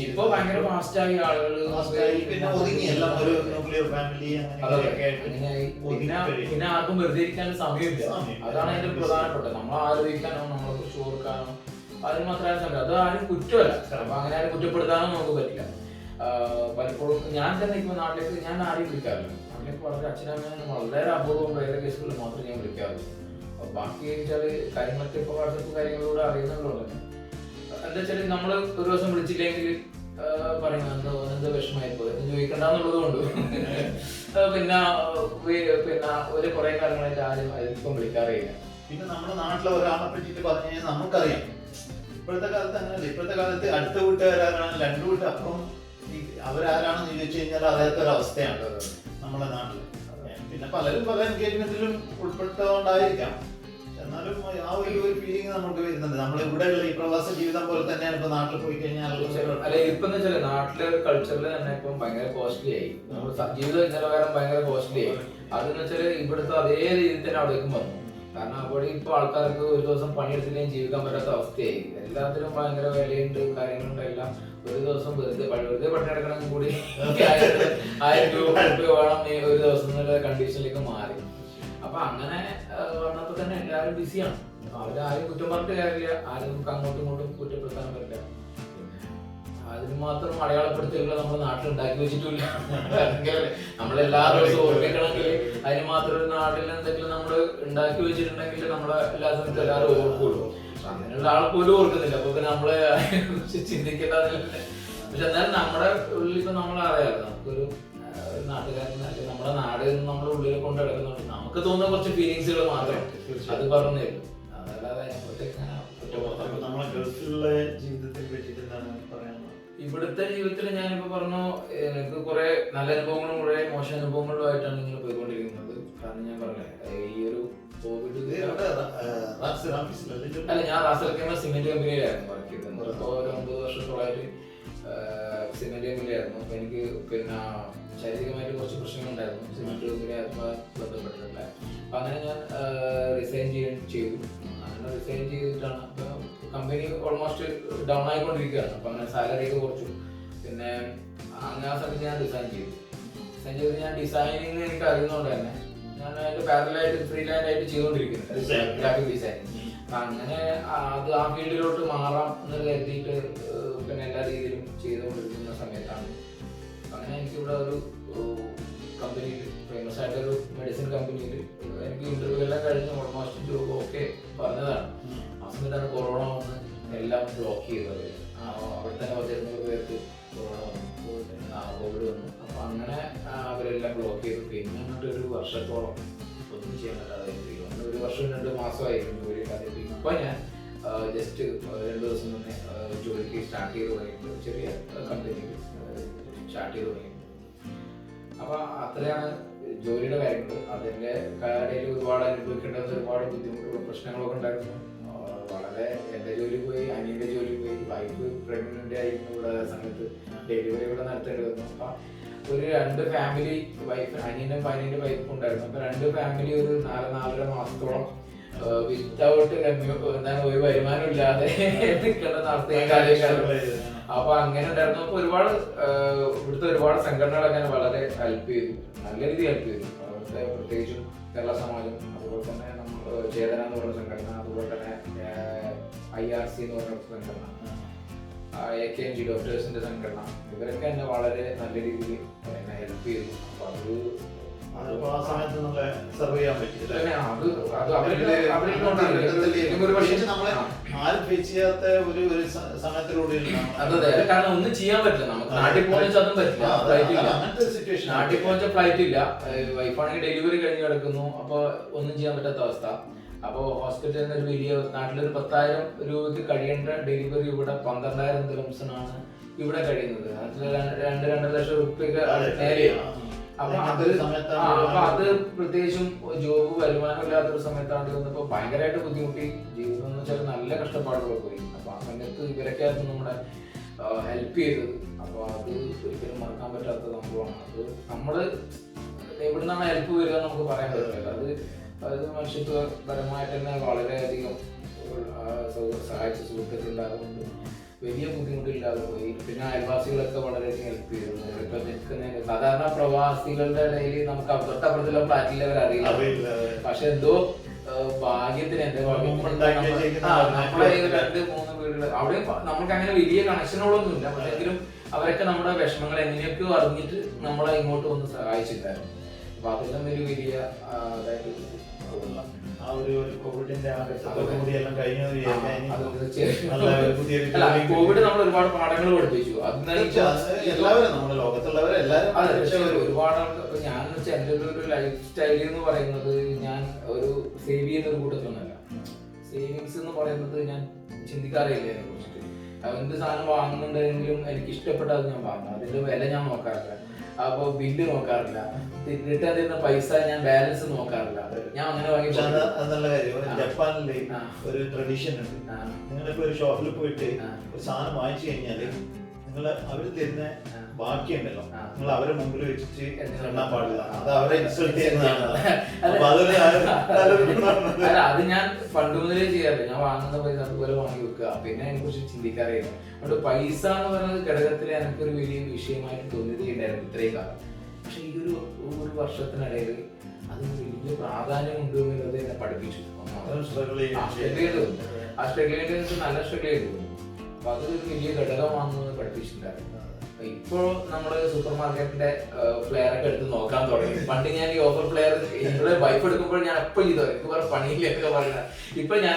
ഇപ്പൊ ഭയങ്കര ഫാസ്റ്റായി ആളുകള്, പിന്നെ ഒതുങ്ങി എല്ലാം ഒരു ന്യൂക്ലിയർ ഫാമിലി പിന്നെ ആർക്കും വെറുതെ ഇരിക്കാൻ സമയമില്ല. അതാണ് അതിന്റെ പ്രധാനപ്പെട്ടത്. നമ്മൾ ആലോചിക്കാനോ നമ്മളെ കുറിച്ച് ഓർക്കാനോ അതിന് മാത്രമേ സമയം. അത് ആരും കുറ്റമല്ല. അപ്പൊ അങ്ങനെ ആരും കുറ്റപ്പെടുത്താനോ നമുക്ക് പറ്റില്ല. പലപ്പോഴും ഞാൻ തന്നെ ഇപ്പൊ നാട്ടിലേക്ക് ഞാൻ ആരെയും വിളിക്കാറില്ല. നാട്ടിലേക്ക് വളരെ അച്ഛനമ്മ വളരെ അപൂർവം വേറെ കേസുകളിൽ മാത്രമേ ഞാൻ വിളിക്കാറുള്ളൂ. ബാക്കി വെച്ചാല് കാര്യങ്ങളൊക്കെ ഇപ്പൊ വാട്സപ്പ് കാര്യങ്ങളിലൂടെ അറിയുന്നുള്ളൂ. എന്താ വെച്ചാല് നമ്മള് ഒരു ദിവസം വിളിച്ചില്ലെങ്കിൽ പറയുന്നത് എന്താ വിഷമായിപ്പോ എന്ന് ചോദിക്കണ്ടെന്നുള്ളത് കൊണ്ട് പിന്നെ ഒരു കുറെ കാലങ്ങളായിട്ട് ആരും അതിപ്പം വിളിക്കാറില്ല. പിന്നെ നമ്മുടെ നാട്ടിലെ ഒരാളെ പറ്റിയിട്ട് പറഞ്ഞു കഴിഞ്ഞാൽ നമുക്കറിയാം. ഇപ്പോഴത്തെ കാലത്ത് അങ്ങനെയല്ല. ഇപ്പോഴത്തെ കാലത്ത് അടുത്ത വീട്ടുകാരാണ്, 2 വീട്ട് അപ്പം അവരാരാണെന്ന് ചോദിച്ചു കഴിഞ്ഞാൽ അറിയാത്ത ഒരു അവസ്ഥയാണ് നമ്മുടെ നാട്ടില്. പിന്നെ പലരും പല എൻഗേജ്മെന്റിലും ഉൾപ്പെട്ടതുകൊണ്ടായിരിക്കാം. എന്നാലും ആ ഒരു ഫീലിംഗ് നമുക്ക് വരുന്നുണ്ട്. നമ്മൾ ഇവിടെയുള്ള ഈ പ്രവാസ ജീവിതം പോലെ തന്നെയാണ് ഇപ്പൊ നാട്ടിൽ പോയി കഴിഞ്ഞാൽ. അല്ല ഇപ്പൊ വെച്ചാല് നാട്ടിലെ ഒരു കൾച്ചറിൽ തന്നെ ഇപ്പം ഭയങ്കര കോസ്റ്റ്ലി ആയി. നമ്മൾ ജീവിത നിലവാരം ഭയങ്കര കോസ്റ്റ്ലി ആയി. അതെന്ന് വെച്ചാല് ഇവിടുത്തെ അതേ രീതിയിൽ തന്നെ അവിടേക്കും വന്നു. കാരണം അവിടെ ഇപ്പൊ ആൾക്കാർക്ക് ഒരു ദിവസം പണിയെടുത്തില്ലെങ്കിൽ ജീവിക്കാൻ പറ്റാത്ത അവസ്ഥയായി. എല്ലാത്തിനും ഭയങ്കര വിലയുണ്ട്, കാര്യങ്ങളുണ്ട്. എല്ലാം ഒരു ദിവസം വെറുതെ പണിയെടുക്കണമെങ്കിൽ കൂടി 1000 രൂപ വേണം ഒരു ദിവസം എന്നുള്ള കണ്ടീഷനിലേക്ക് മാറി. അപ്പൊ അങ്ങനെ വന്നപ്പോ തന്നെ എല്ലാവരും ബിസിയാണ്. അവരാരും കുറ്റം പറഞ്ഞിട്ട് കാര്യമില്ല, ആരും നമുക്ക് അങ്ങോട്ടും ഇങ്ങോട്ടും കുറ്റപ്പെടുത്താൻ പറ്റില്ല. അതിന് മാത്രം അടയാളപ്പെടുത്തിയുള്ള നമ്മുടെ നാട്ടിൽ ഉണ്ടാക്കി വെച്ചിട്ടില്ല. നമ്മളെല്ലാ ദിവസവും ഓർമ്മിക്കണമെങ്കിൽ അതിന് മാത്രം ഒരു നാട്ടിൽ എന്തെങ്കിലും നമ്മൾ ഉണ്ടാക്കി വെച്ചിട്ടുണ്ടെങ്കിൽ നമ്മളെ എല്ലാ സമയത്തും എല്ലാവരും ഓർക്കുള്ളൂ. അങ്ങനെയുള്ള ആൾ പോലും ഓർക്കുന്നില്ല. അപ്പൊ പിന്നെ നമ്മളെ ചിന്തിക്കേണ്ടതില്ല. പക്ഷെ എന്നാലും നമ്മുടെ ഉള്ളിൽ ഇപ്പൊ നമ്മളറിയാലോ, നമുക്കൊരു നാട്ടുകാരൻ അല്ലെങ്കിൽ നമ്മുടെ നാട് നമ്മുടെ ഉള്ളിൽ കൊണ്ട് കിടക്കുന്നുണ്ട്. നമുക്ക് തോന്നുന്ന കുറച്ച് ഫീലിങ്സുകൾ മാത്രം അത് പറഞ്ഞു തരും. അതല്ലാതെ നമ്മളെ ഗൾഫിലുള്ള ജീവിതത്തെ പറ്റിയിട്ട് എന്താണ് പറയാനുള്ളത്? ഇവിടുത്തെ ജീവിതത്തിൽ ഞാനിപ്പോ പറഞ്ഞു, എനിക്ക് കുറെ നല്ല അനുഭവങ്ങളും കുറെ മോശം അനുഭവങ്ങളുമായിട്ടാണ് ഇങ്ങനെ പോയിക്കൊണ്ടിരിക്കുന്നത്. കാരണം ഞാൻ പറഞ്ഞേ ഈ ഒരു കോവിഡ് അല്ല, ഞാൻ റാസൽഖൈമ സിമെന്റ് കമ്പനിയിലായിരുന്നു വർക്ക് ചെയ്തത്. അപ്പോൾ ഒരു 9 വർഷത്തോളായിട്ട് സിമെന്റ് കമ്പനിയിലായിരുന്നു. അപ്പൊ എനിക്ക് പിന്നെ ശാരീരികമായിട്ട് കുറച്ച് പ്രശ്നങ്ങളുണ്ടായിരുന്നു സിമെന്റ് കമ്പനിയായിട്ടുമായി ബന്ധപ്പെട്ടിട്ടുള്ള. അപ്പൊ അങ്ങനെ ഞാൻ റിസൈൻ ചെയ്തു. അങ്ങനെ റിസൈൻ ചെയ്തിട്ടാണ് കമ്പനി ഓൾമോസ്റ്റ് ഡൗൺ ആയിക്കൊണ്ടിരിക്കുകയാണ്. അപ്പൊ അങ്ങനെ സാലറി ഒക്കെ കുറച്ചു. പിന്നെ അങ്ങനെ ആ സമയത്ത് ഞാൻ റിസൈൻ ചെയ്ത് ഞാൻ ഡിസൈനിങ് എനിക്ക് അറിയുന്നതുകൊണ്ട് തന്നെ ഞാൻ അതിന്റെ പാരലായിട്ട് ഫ്രീലാൻഡായിട്ട് ചെയ്തുകൊണ്ടിരിക്കുന്നത് ഗ്രാഫിക് ഡിസൈനിങ്. അങ്ങനെ അത് ആ ഫീൽഡിലോട്ട് മാറാം എന്ന് കരുതിയിട്ട് പിന്നെ എല്ലാ രീതിയിലും ചെയ്തുകൊണ്ടിരിക്കുന്ന സമയത്താണ് അങ്ങനെ എനിക്കിവിടെ ഒരു കമ്പനിയിൽ, ഫേമസ് ആയിട്ടൊരു മെഡിസിൻ കമ്പനിയിൽ എനിക്ക് ഇന്റർവ്യൂ എല്ലാം കഴിഞ്ഞ് ഓൾമോസ്റ്റ് ജോബ് ഓക്കെ പറഞ്ഞതാണ്. ആ സമയത്താണ് കൊറോണ വന്ന് എല്ലാം ബ്ലോക്ക് ചെയ്തത്. അവിടെ തന്നെ 100 പേർക്ക് കൊറോണ വന്നു, കോവിഡ് വന്നു. അപ്പൊ അങ്ങനെ അവരെല്ലാം ബ്ലോക്ക് ചെയ്തു. പിന്നെ അങ്ങോട്ട് ഒരു വർഷത്തോളം ഒന്നും ചെയ്യാൻ പറ്റാതെ 1 വർഷം 2 മാസമായിരുന്നു ജോലി ഇല്ലാതെ. ഇപ്പൊ ഞാൻ ജസ്റ്റ് 2 ദിവസം മുന്നേ ജോലിക്ക് സ്റ്റാർട്ട് ചെയ്ത് തുടങ്ങിയിട്ട് ചെറിയ കമ്പനിയിൽ സ്റ്റാർട്ട് ചെയ്ത് തുടങ്ങി. അപ്പൊ അത്രയാണ് ജോലിയുടെ കാര്യങ്ങൾ. അതിന്റെ ഇടയിൽ ഒരുപാട് അനുഭവിക്കേണ്ട ഒരുപാട് ബുദ്ധിമുട്ടുകളും പ്രശ്നങ്ങളൊക്കെ ഉണ്ടായിരുന്നു. വളരെ എന്റെ ജോലി പോയി, അനിയന്റെ ജോലി പോയി, വൈഫ് പ്രഗ്നന്റ് ആയിരുന്നു. ഇവിടെ സമയത്ത് ഡെലിവറി ഇവിടെ നടത്തേണ്ടി വന്നു. അപ്പൊ ഒരു 2 ഫാമിലി, അനിയന്റെ വൈഫും ഉണ്ടായിരുന്നു. അപ്പൊ 2 ഫാമിലി ഒരു 4-4.5 മാസത്തോളം വിത്തൗട്ട് എന്താണ് ഒരു വരുമാനം ഇല്ലാതെ നിൽക്കേണ്ട അവസ്ഥയും. അപ്പൊ അങ്ങനെ ഉണ്ടായിരുന്നു. അപ്പൊ ഒരുപാട് ഇവിടുത്തെ ഒരുപാട് സംഘടനകൾ അങ്ങനെ വളരെ ഹെൽപ്പ് ചെയ്തു, നല്ല രീതിയിൽ ഹെൽപ്പ് ചെയ്തു. അവിടുത്തെ പ്രത്യേകിച്ചും കേരള സമാജം, അതുപോലെ തന്നെ ചേതന എന്ന് പറയുന്ന സംഘടന, അതുപോലെ തന്നെ IRC എന്ന് പറയുന്ന സംഘടന, AKMG ഡോക്ടേഴ്സിന്റെ സംഘടന, ഇവരൊക്കെ എന്നെ വളരെ നല്ല രീതിയിൽ എന്നെ ഹെൽപ്പ് ചെയ്തു. അപ്പൊ ആ സമയത്ത് നമ്മളെ സെർവ് ചെയ്യാൻ പറ്റില്ല. ആരും ഫേസ് ചെയ്യാത്ത ഒരു സമയത്തിലൂടെ കാരണം ഒന്നും ചെയ്യാൻ പറ്റില്ല. നമുക്ക് നാട്ടിൽ പോകുന്ന അതും പറ്റില്ല, അങ്ങനത്തെ സിറ്റുവേഷൻ. നാട്ടിൽ പോകുന്ന ഫ്ലൈറ്റ് ഇല്ല, വൈഫാണെങ്കിൽ ഡെലിവറി കഴിഞ്ഞ് കിടക്കുന്നു. അപ്പൊ ഒന്നും ചെയ്യാൻ പറ്റാത്ത അവസ്ഥ. അപ്പൊ ഹോസ്പിറ്റലിൽ നിന്ന് ഒരു വലിയ നാട്ടിലൊരു 10,000 രൂപയ്ക്ക് കഴിയേണ്ട ഡെലിവറി ഇവിടെ 12,000 ദിർഹംസിനാണ് ഇവിടെ കഴിയുന്നത്. 2-2.5 ലക്ഷം രൂപയ്ക്ക് നേരെയാണ്. അപ്പൊ അത് പ്രത്യേകിച്ചും ജോബ് വരുമാനം ഇല്ലാത്തൊരു സമയത്താണ് വന്നപ്പോ ഭയങ്കരമായിട്ട് ബുദ്ധിമുട്ടി. ജീവിതം എന്ന് വെച്ചാൽ നല്ല കഷ്ടപ്പാടുകൾ പോയി. അപ്പൊ ആ സമയത്ത് ഇവരൊക്കെ ആയിരുന്നു നമ്മുടെ ഹെൽപ്പ് ചെയ്തത്. അപ്പൊ അത് ഒരിക്കലും മറക്കാൻ പറ്റാത്ത സംഭവമാണ്. അത് നമ്മള് എവിടുന്നാണ് ഹെൽപ്പ് വരിക നമുക്ക് പറയാൻ പറ്റില്ല. അത് മനുഷ്യത്വപരമായിട്ട് തന്നെ വളരെയധികം സഹായിച്ച സുഹൃത്തുക്കളുണ്ടാകുന്നുണ്ട്. വലിയ ബുദ്ധിമുട്ടില്ലാതെ പോയി. പിന്നെ അയൽവാസികളൊക്കെ വളരെയധികം ഹെൽപ്പ് ചെയ്തു. ഇപ്പൊ നിൽക്കുന്ന സാധാരണ പ്രവാസികളുടെ ഇടയിൽ നമുക്ക് തൊട്ടപ്പുറത്തുള്ള ഫ്ലാറ്റിൽ അവർ അറിയില്ല. പക്ഷെ എന്തോ ഭാഗ്യത്തിന് എന്റെ നമ്മളെ 2-3 വീടുകൾ അവിടെ നമുക്ക് അങ്ങനെ വലിയ കണക്ഷനുകളൊന്നും ഇല്ല. പക്ഷെ എങ്കിലും അവരൊക്കെ നമ്മുടെ വിഷമങ്ങൾ എങ്ങനെയൊക്കെ അറിഞ്ഞിട്ട് നമ്മളെ ഇങ്ങോട്ട് വന്ന് സഹായിച്ചിട്ടുണ്ടായിരുന്നു. അപ്പൊ അതെല്ലാം ഒരു വലിയ ഇതായിട്ട് ആ ഒരു കോവിഡിന്റെ കോവിഡ് നമ്മൾ ഒരുപാട് പാഠങ്ങൾ പഠിപ്പിച്ചു. എല്ലാവരും നമ്മുടെ ലോകത്തുള്ളവരെല്ലാവരും ഒരുപാട് ഞാൻ വെച്ചാൽ എന്റെ ഒരു ലൈഫ് സ്റ്റൈൽ എന്ന് പറയുന്നത് ഞാൻ ഒരു സേവ് ചെയ്യുന്ന ഒരു കൂട്ടത്തിലൊന്നല്ല. സേവിങ്സ് എന്ന് പറയുന്നത് ഞാൻ ചിന്തിക്കാറില്ല അതിനെ കുറിച്ചിട്ട്. എന്ത് സാധനം വാങ്ങുന്നുണ്ടെങ്കിലും എനിക്ക് ഇഷ്ടപ്പെട്ടത് ഞാൻ വാങ്ങും. അതിന്റെ വില ഞാൻ നോക്കാറില്ല. അപ്പൊ ബില്ല് നോക്കാറില്ല, റിട്ടേൺ തരുന്ന പൈസ ഞാൻ ബാലൻസ് നോക്കാറില്ല. ഞാൻ അങ്ങനെ വാങ്ങി. അത് നല്ല കാര്യം. ജപ്പാനില് ഒരു ട്രഡീഷൻ ഉണ്ട്. നിങ്ങളിപ്പോ ഒരു ഷോപ്പിൽ പോയിട്ട് ഒരു സാധനം വാങ്ങിച്ചു കഴിഞ്ഞാല് നിങ്ങൾ അവര് തരുന്ന ബാക്കിയുണ്ടല്ലോ, നിങ്ങൾ അവരെ മുമ്പിൽ വെച്ചിട്ട് എണ്ണാൻ പാടില്ല. അത് അവരെ ഇൻസൾട്ട് ചെയ്യുന്നതാണ്. അത് ഞാൻ പണ്ട് മുതലേ ചെയ്യാറില്ല. ഞാൻ വാങ്ങുന്ന പൈസ അതുപോലെ വാങ്ങി വെക്കുക, പിന്നെ അതിനെ കുറിച്ച് ചിന്തിക്കാറില്ല. അതുകൊണ്ട് പൈസ എന്ന് പറയുന്നത് ഘടകത്തിൽ എനിക്കൊരു വലിയ വിഷയമായിട്ട് തോന്നിയിട്ടുണ്ടായിരുന്നു ഇത്രയും കാലം. പക്ഷെ ഈ ഒരു വർഷത്തിനിടയിൽ അതിന് വലിയ പ്രാധാന്യം ഉണ്ട് എന്നുള്ളത് എന്നെ പഠിപ്പിച്ചു. സ്ട്രഗിൾ നല്ല സ്ട്രഗിൾ ചെയ്തു. അപ്പൊ അതൊരു വലിയ ഘടകമാണെന്ന് പഠിപ്പിച്ചിട്ടുണ്ടായിരുന്നു. ഇപ്പോ നമ്മള് സൂപ്പർ മാർക്കറ്റിന്റെ ഫ്ലെയർ ഒക്കെ എടുത്ത് നോക്കാൻ തുടങ്ങി. പണ്ട് ഞാൻ ഈ ഓഫർ ഫ്ലെയർ ഇവിടെ വൈഫ് എടുക്കുമ്പോൾ ഞാൻ എപ്പോ ചെയ്തോ എനിക്ക് വേറെ പണിയില്ലൊക്കെ പറഞ്ഞ. ഇപ്പൊ ഞാൻ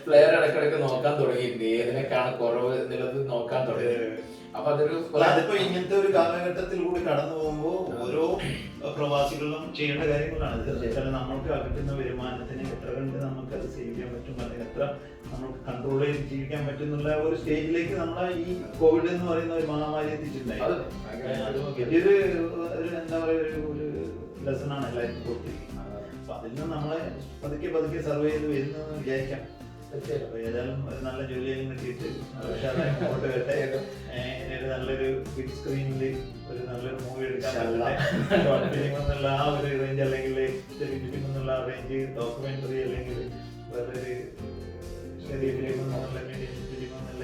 ഫ്ലെയർ ഇടക്കിടക്ക് നോക്കാൻ തുടങ്ങിയിട്ടുണ്ട്, ഏതിനൊക്കെയാണ് കുറവ് എന്നുള്ളത് നോക്കാൻ തുടങ്ങി. അപ്പൊ അതിപ്പോ ഇങ്ങനത്തെ ഒരു കാലഘട്ടത്തിലൂടെ കടന്നു പോകുമ്പോ ഓരോ പ്രവാസികളും ചെയ്യേണ്ട കാര്യങ്ങളാണ്. നമ്മൾക്ക് കിട്ടുന്ന വരുമാനത്തിന് എത്ര കണ്ട് നമുക്ക് അത് സേവ് ചെയ്യാൻ പറ്റും, അല്ലെങ്കിൽ എത്ര നമുക്ക് കൺട്രോൾ ചെയ്ത് ജീവിക്കാൻ പറ്റും എന്നുള്ള ഒരു സ്റ്റേജിലേക്ക് നമ്മളെ ഈ കോവിഡ് എന്ന് പറയുന്ന ഒരു മഹാമാരി എത്തിച്ചിട്ടുണ്ടായി. വലിയൊരു എന്താ പറയുക ഒരു ലെസൺ ആണ് എല്ലാവർക്കും കൊടുത്തിരിക്കുന്നത്. അപ്പൊ അതിൽ നിന്ന് നമ്മളെ പതുക്കെ പതുക്കെ സർവേ ചെയ്ത് വരുന്നതെന്ന് വിചാരിക്കാം. ഏതായാലും ഒരു നല്ല ജോലിയെല്ലാം കിട്ടിയിട്ട് മുന്നോട്ട് വരട്ടെ. ഒരു നല്ലൊരു ബിഗ് സ്ക്രീനിൽ ഒരു നല്ലൊരു മൂവി എടുക്കാൻ ഷോർട്ട് ഫിലിം എന്നുള്ള ആ ഒരു റേഞ്ച്, അല്ലെങ്കിൽ ചെറിയ ഫിലിം എന്നുള്ള ആ റേഞ്ച്, ഡോക്യുമെന്ററി അല്ലെങ്കിൽ വേറൊരു ചെറിയ ഫിലിം എന്നുള്ള മീഡിയം ഫിലിം എന്നുള്ള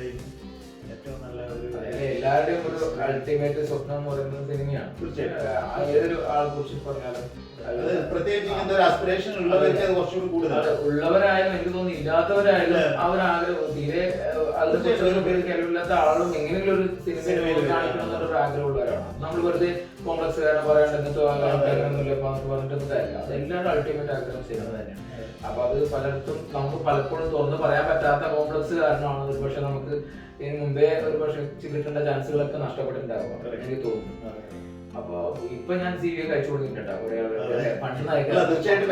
ഏറ്റവും നല്ല ഒരു എല്ലാവരുടെയും ഒരു അൾട്ടിമേറ്റ് സ്വപ്നം എന്ന് പറയുന്നത് സിനിമയാണ്. ഏതൊരു ആളെ കുറിച്ച് പറഞ്ഞാലും ഉള്ളവരായാലും എനിക്ക് തോന്നുന്നു ഇല്ലാത്തവരായാലും അവരാഗ്രഹം തീരെ അതിനെക്കുറിച്ച് കഴിവില്ലാത്ത ആളും എങ്ങനെയെങ്കിലും ഒരു സിനിമയിൽ കാണിക്കണം എന്നൊരു ആഗ്രഹമുള്ളവരാണ്. നമ്മൾ വെറുതെ കോംപ്ലക്സ് കാരണം പറയാണ്ട് എന്നിട്ട് പറഞ്ഞിട്ടൊന്നും കാര്യമില്ല. അത് എല്ലാവരുടെ അൾട്ടിമേറ്റ് ആഗ്രഹം സിനിമ തന്നെയാണ്. അപ്പൊ അത് പലർക്കും നമുക്ക് പലപ്പോഴും തുറന്ന് പറയാൻ പറ്റാത്ത കോംപ്ലക്സ് കാരണമാണ് ഒരു പക്ഷെ നമുക്ക് ഇതിന് മുമ്പേ ഒരു പക്ഷെ കിട്ടേണ്ട ചാൻസുകളൊക്കെ നഷ്ടപ്പെട്ടിട്ടുണ്ടാകും എനിക്ക് തോന്നുന്നു. അപ്പൊ ഇപ്പൊ ഞാൻ സി വി കഴിച്ചു കൊടുത്തിട്ടുണ്ടാവും കുറെ തീർച്ചയായിട്ടും.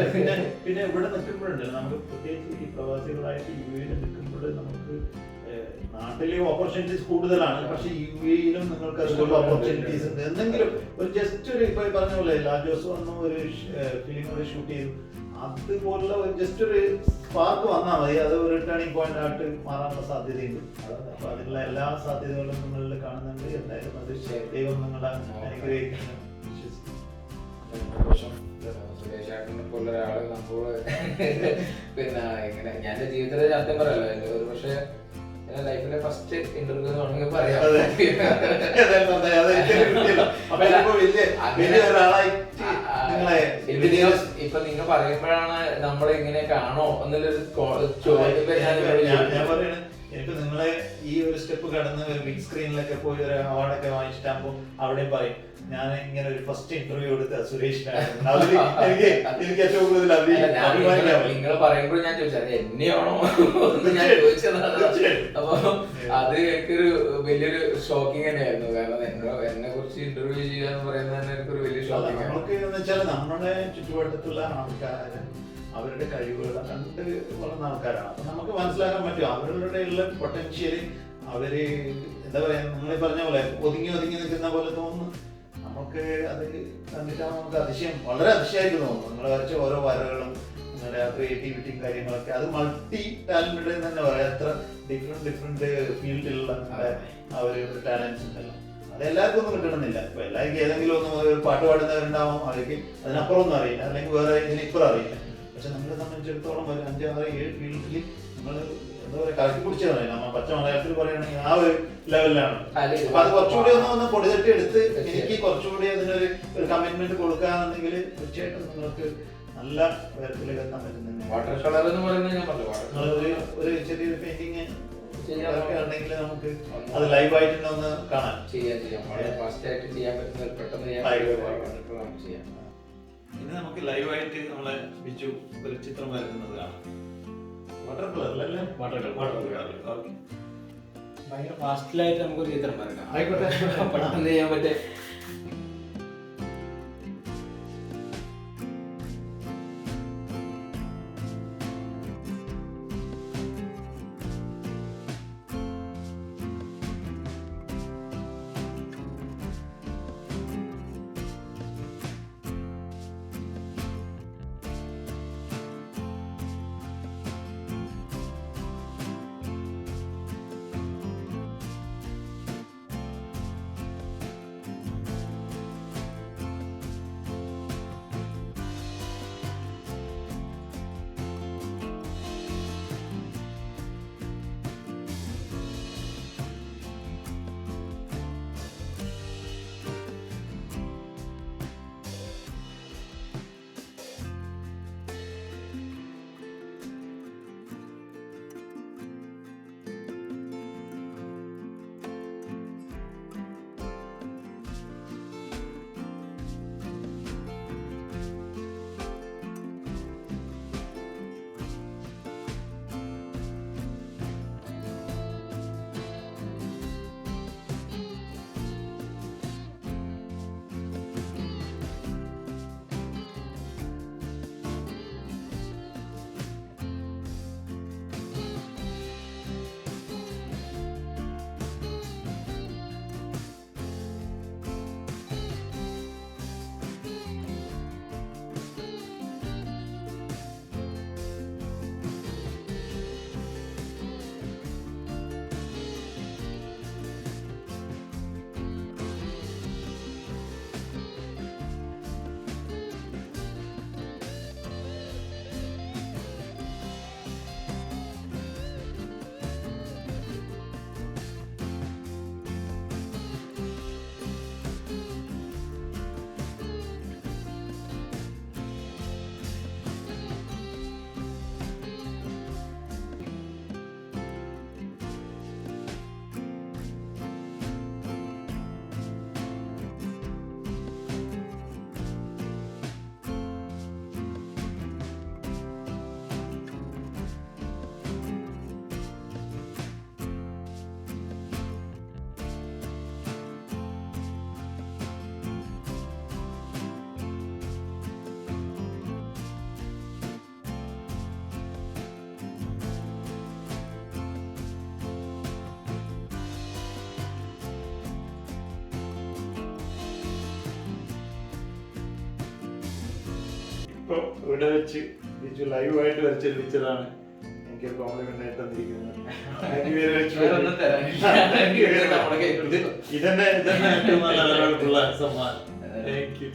പിന്നെ ഇവിടെ നിൽക്കുമ്പോഴുണ്ടല്ലോ നമുക്ക് പ്രത്യേകിച്ച് ഈ പ്രവാസികളായിട്ട് യു എയിൽ നിൽക്കുമ്പോൾ നമുക്ക് നാട്ടിലെ ഓപ്പർച്യൂണിറ്റീസ് കൂടുതലാണ്. പക്ഷെ യു എയിലും നിങ്ങൾക്ക് അതുപോലെ ഓപ്പർച്യൂണിറ്റീസ് ഉണ്ട്. എന്തെങ്കിലും ഒരു ജസ്റ്റ് ഒരു ഇപ്പൊ പറഞ്ഞ പോലെ ലാജോസ് വന്ന ഒരു ഫിലിം ഷൂട്ട് ചെയ്തു, അതുപോലുള്ള ഒരു ജസ്റ്റ് ഒരു സ്പാർക്ക് വന്നാൽ മതി, അത് ഒരു ടേണിംഗ് പോയിന്റ് ആയിട്ട് മാറാനുള്ള സാധ്യതയുണ്ട്. അപ്പൊ അതിനുള്ള എല്ലാ സാധ്യതകളും നിങ്ങളിൽ കാണുന്നുണ്ട്. എന്തായാലും അത് ദൈവം നിങ്ങളെ അനുഗ്രഹിക്കുന്നു. സുരേഷേട്ടനെ പോലെ ഒരാള് നമ്മള് പിന്നെ ഇങ്ങനെ ഞാൻ എന്റെ ജീവിതത്തിലെ സത്യം പറയല്ലോ, ഒരു പക്ഷെ ലൈഫിലെ ഫസ്റ്റ് ഇന്റർവ്യൂ എന്ന് വേണമെങ്കിൽ പറയാം. ഇപ്പൊ നിങ്ങൾ പറയുമ്പോഴാണ് നമ്മളെ ഇങ്ങനെ കാണോ എന്നുള്ളൊരു ചോദ്യം ഞാൻ പറയണ. എനിക്ക് നിങ്ങളെ ഈ ഒരു സ്റ്റെപ്പ് കടന്ന് ഒരു ബിഗ് സ്ക്രീനിലൊക്കെ പോയി ഒരു അവാർഡൊക്കെ വാങ്ങിച്ചിട്ടാകുമ്പോൾ അവിടെയും പറയും ഞാൻ ഇങ്ങനെ ഒരു ഫസ്റ്റ് ഇന്റർവ്യൂ കൊടുത്ത സുരേഷിനാണ്. എനിക്ക് ഏറ്റവും കൂടുതൽ നിങ്ങൾ പറയുമ്പോൾ ഞാൻ ചോദിച്ചത് എന്നെയാണോ ഞാൻ ചോദിച്ചതാണ്. അപ്പൊ അത് എനിക്കൊരു വലിയൊരു ഷോക്കിംഗ് തന്നെയായിരുന്നു. കാരണം എന്നെ കുറിച്ച് ഇന്റർവ്യൂ ചെയ്യാന്ന് പറയുന്നത് തന്നെ എനിക്കൊരു വലിയ ഷോക്കിംഗ് ആണ്. നമുക്ക് എന്ന് വെച്ചാൽ നമ്മുടെ ചുറ്റുവട്ടത്തുള്ള ആൾക്കാരെ അവരുടെ കഴിവുകൾ കണ്ട് വളർന്ന ആൾക്കാരാണ്. അപ്പൊ നമുക്ക് മനസ്സിലാക്കാൻ പറ്റും അവരുടെ ഉള്ള പൊട്ടൻഷ്യല്. അവര് എന്താ പറയാ, നിങ്ങൾ പറഞ്ഞ പോലെ ഒതുങ്ങി നിൽക്കുന്ന പോലെ തോന്നുന്നു. നമുക്ക് അത് കണ്ടിട്ടാണ് നമുക്ക് അതിശയം, വളരെ അതിശയമായിട്ട് തോന്നുന്നു. നിങ്ങൾ വരച്ച ഓരോ വരകളും നിങ്ങളുടെ ക്രിയേറ്റിവിറ്റിയും കാര്യങ്ങളൊക്കെ അത് മൾട്ടി ടാലന്റഡ് എന്ന് തന്നെ പറയാം. എത്ര ഡിഫറെന്റ് ഫീൽഡിലുള്ള ആ ഒരു ടാലൻസ് ഉണ്ടല്ലോ, അത് എല്ലാവർക്കും ഒന്നും കിട്ടണമെന്നില്ല. ഇപ്പൊ എല്ലാവർക്കും ഏതെങ്കിലും ഒന്ന് ഒരു പാട്ട് പാടുന്നവരുണ്ടാവും, അവർക്ക് അതിനപ്പുറം ഒന്നും അറിയില്ല, അല്ലെങ്കിൽ വേറെ ഇതിനിപ്പുറം അറിയില്ല. പക്ഷെ നമ്മളെ സംബന്ധിച്ചിടത്തോളം ഒരു 5, 6, 7 ഫീൽഡിൽ നമ്മൾ എന്താ പറയുക കളക്കി പിടിച്ചതാണ്. നമ്മൾ പച്ച മലയാളത്തിൽ പറയുകയാണെങ്കിൽ ആ ഒരു ലെവലിലാണ്. അപ്പൊ അത് കുറച്ചുകൂടി ഒന്ന് പൊടിതട്ടി എടുത്ത് എനിക്ക് കുറച്ചുകൂടി അതിനൊരു കമ്മിറ്റ്മെന്റ് കൊടുക്കാന്നുണ്ടെങ്കിൽ തീർച്ചയായിട്ടും നിങ്ങൾക്ക് നല്ല തരത്തിലേക്ക് എത്താൻ പറ്റുന്നുണ്ട്. വാട്ടർ കളർ എന്ന് പറയുന്നത് ഒരു ചെറിയൊരു പെയിന്റിങ് ഉണ്ടെങ്കിൽ നമുക്ക് അത് ലൈവായിട്ട് ഒന്ന് കാണാൻ ചെയ്യാം. പെട്ടെന്ന് ഇനി നമുക്ക് ലൈവായിട്ട് നമ്മളെ ബിജു ഒരു ചിത്രം വരക്കുന്നത് കാണാം. വാട്ടർ കളറിലല്ലേ? Water colour. ഓക്കെ, ഭയങ്കര ഫാസ്റ്റിലായിട്ട് നമുക്കൊരു ചിത്രം വരക്കാം. ആയിക്കോട്ടെ, പെട്ടെന്ന് ചെയ്യാൻ പറ്റേ. ഇപ്പൊ ഇവിടെ വെച്ച് ബിജു ലൈവായിട്ട് വരച്ചൊരു പിക്ചറാണ് എനിക്ക് കോംപ്ലിമെന്റ് ആയിട്ട് തന്നിരിക്കുന്നത്. Thank you very much. വേറൊന്നും തരാനില്ല. നമ്മുടെ കയ്യിൽ ഇതന്നെ ഏറ്റവും നല്ല ഒരാൾക്കുള്ള സമ്മാനം. Thank you.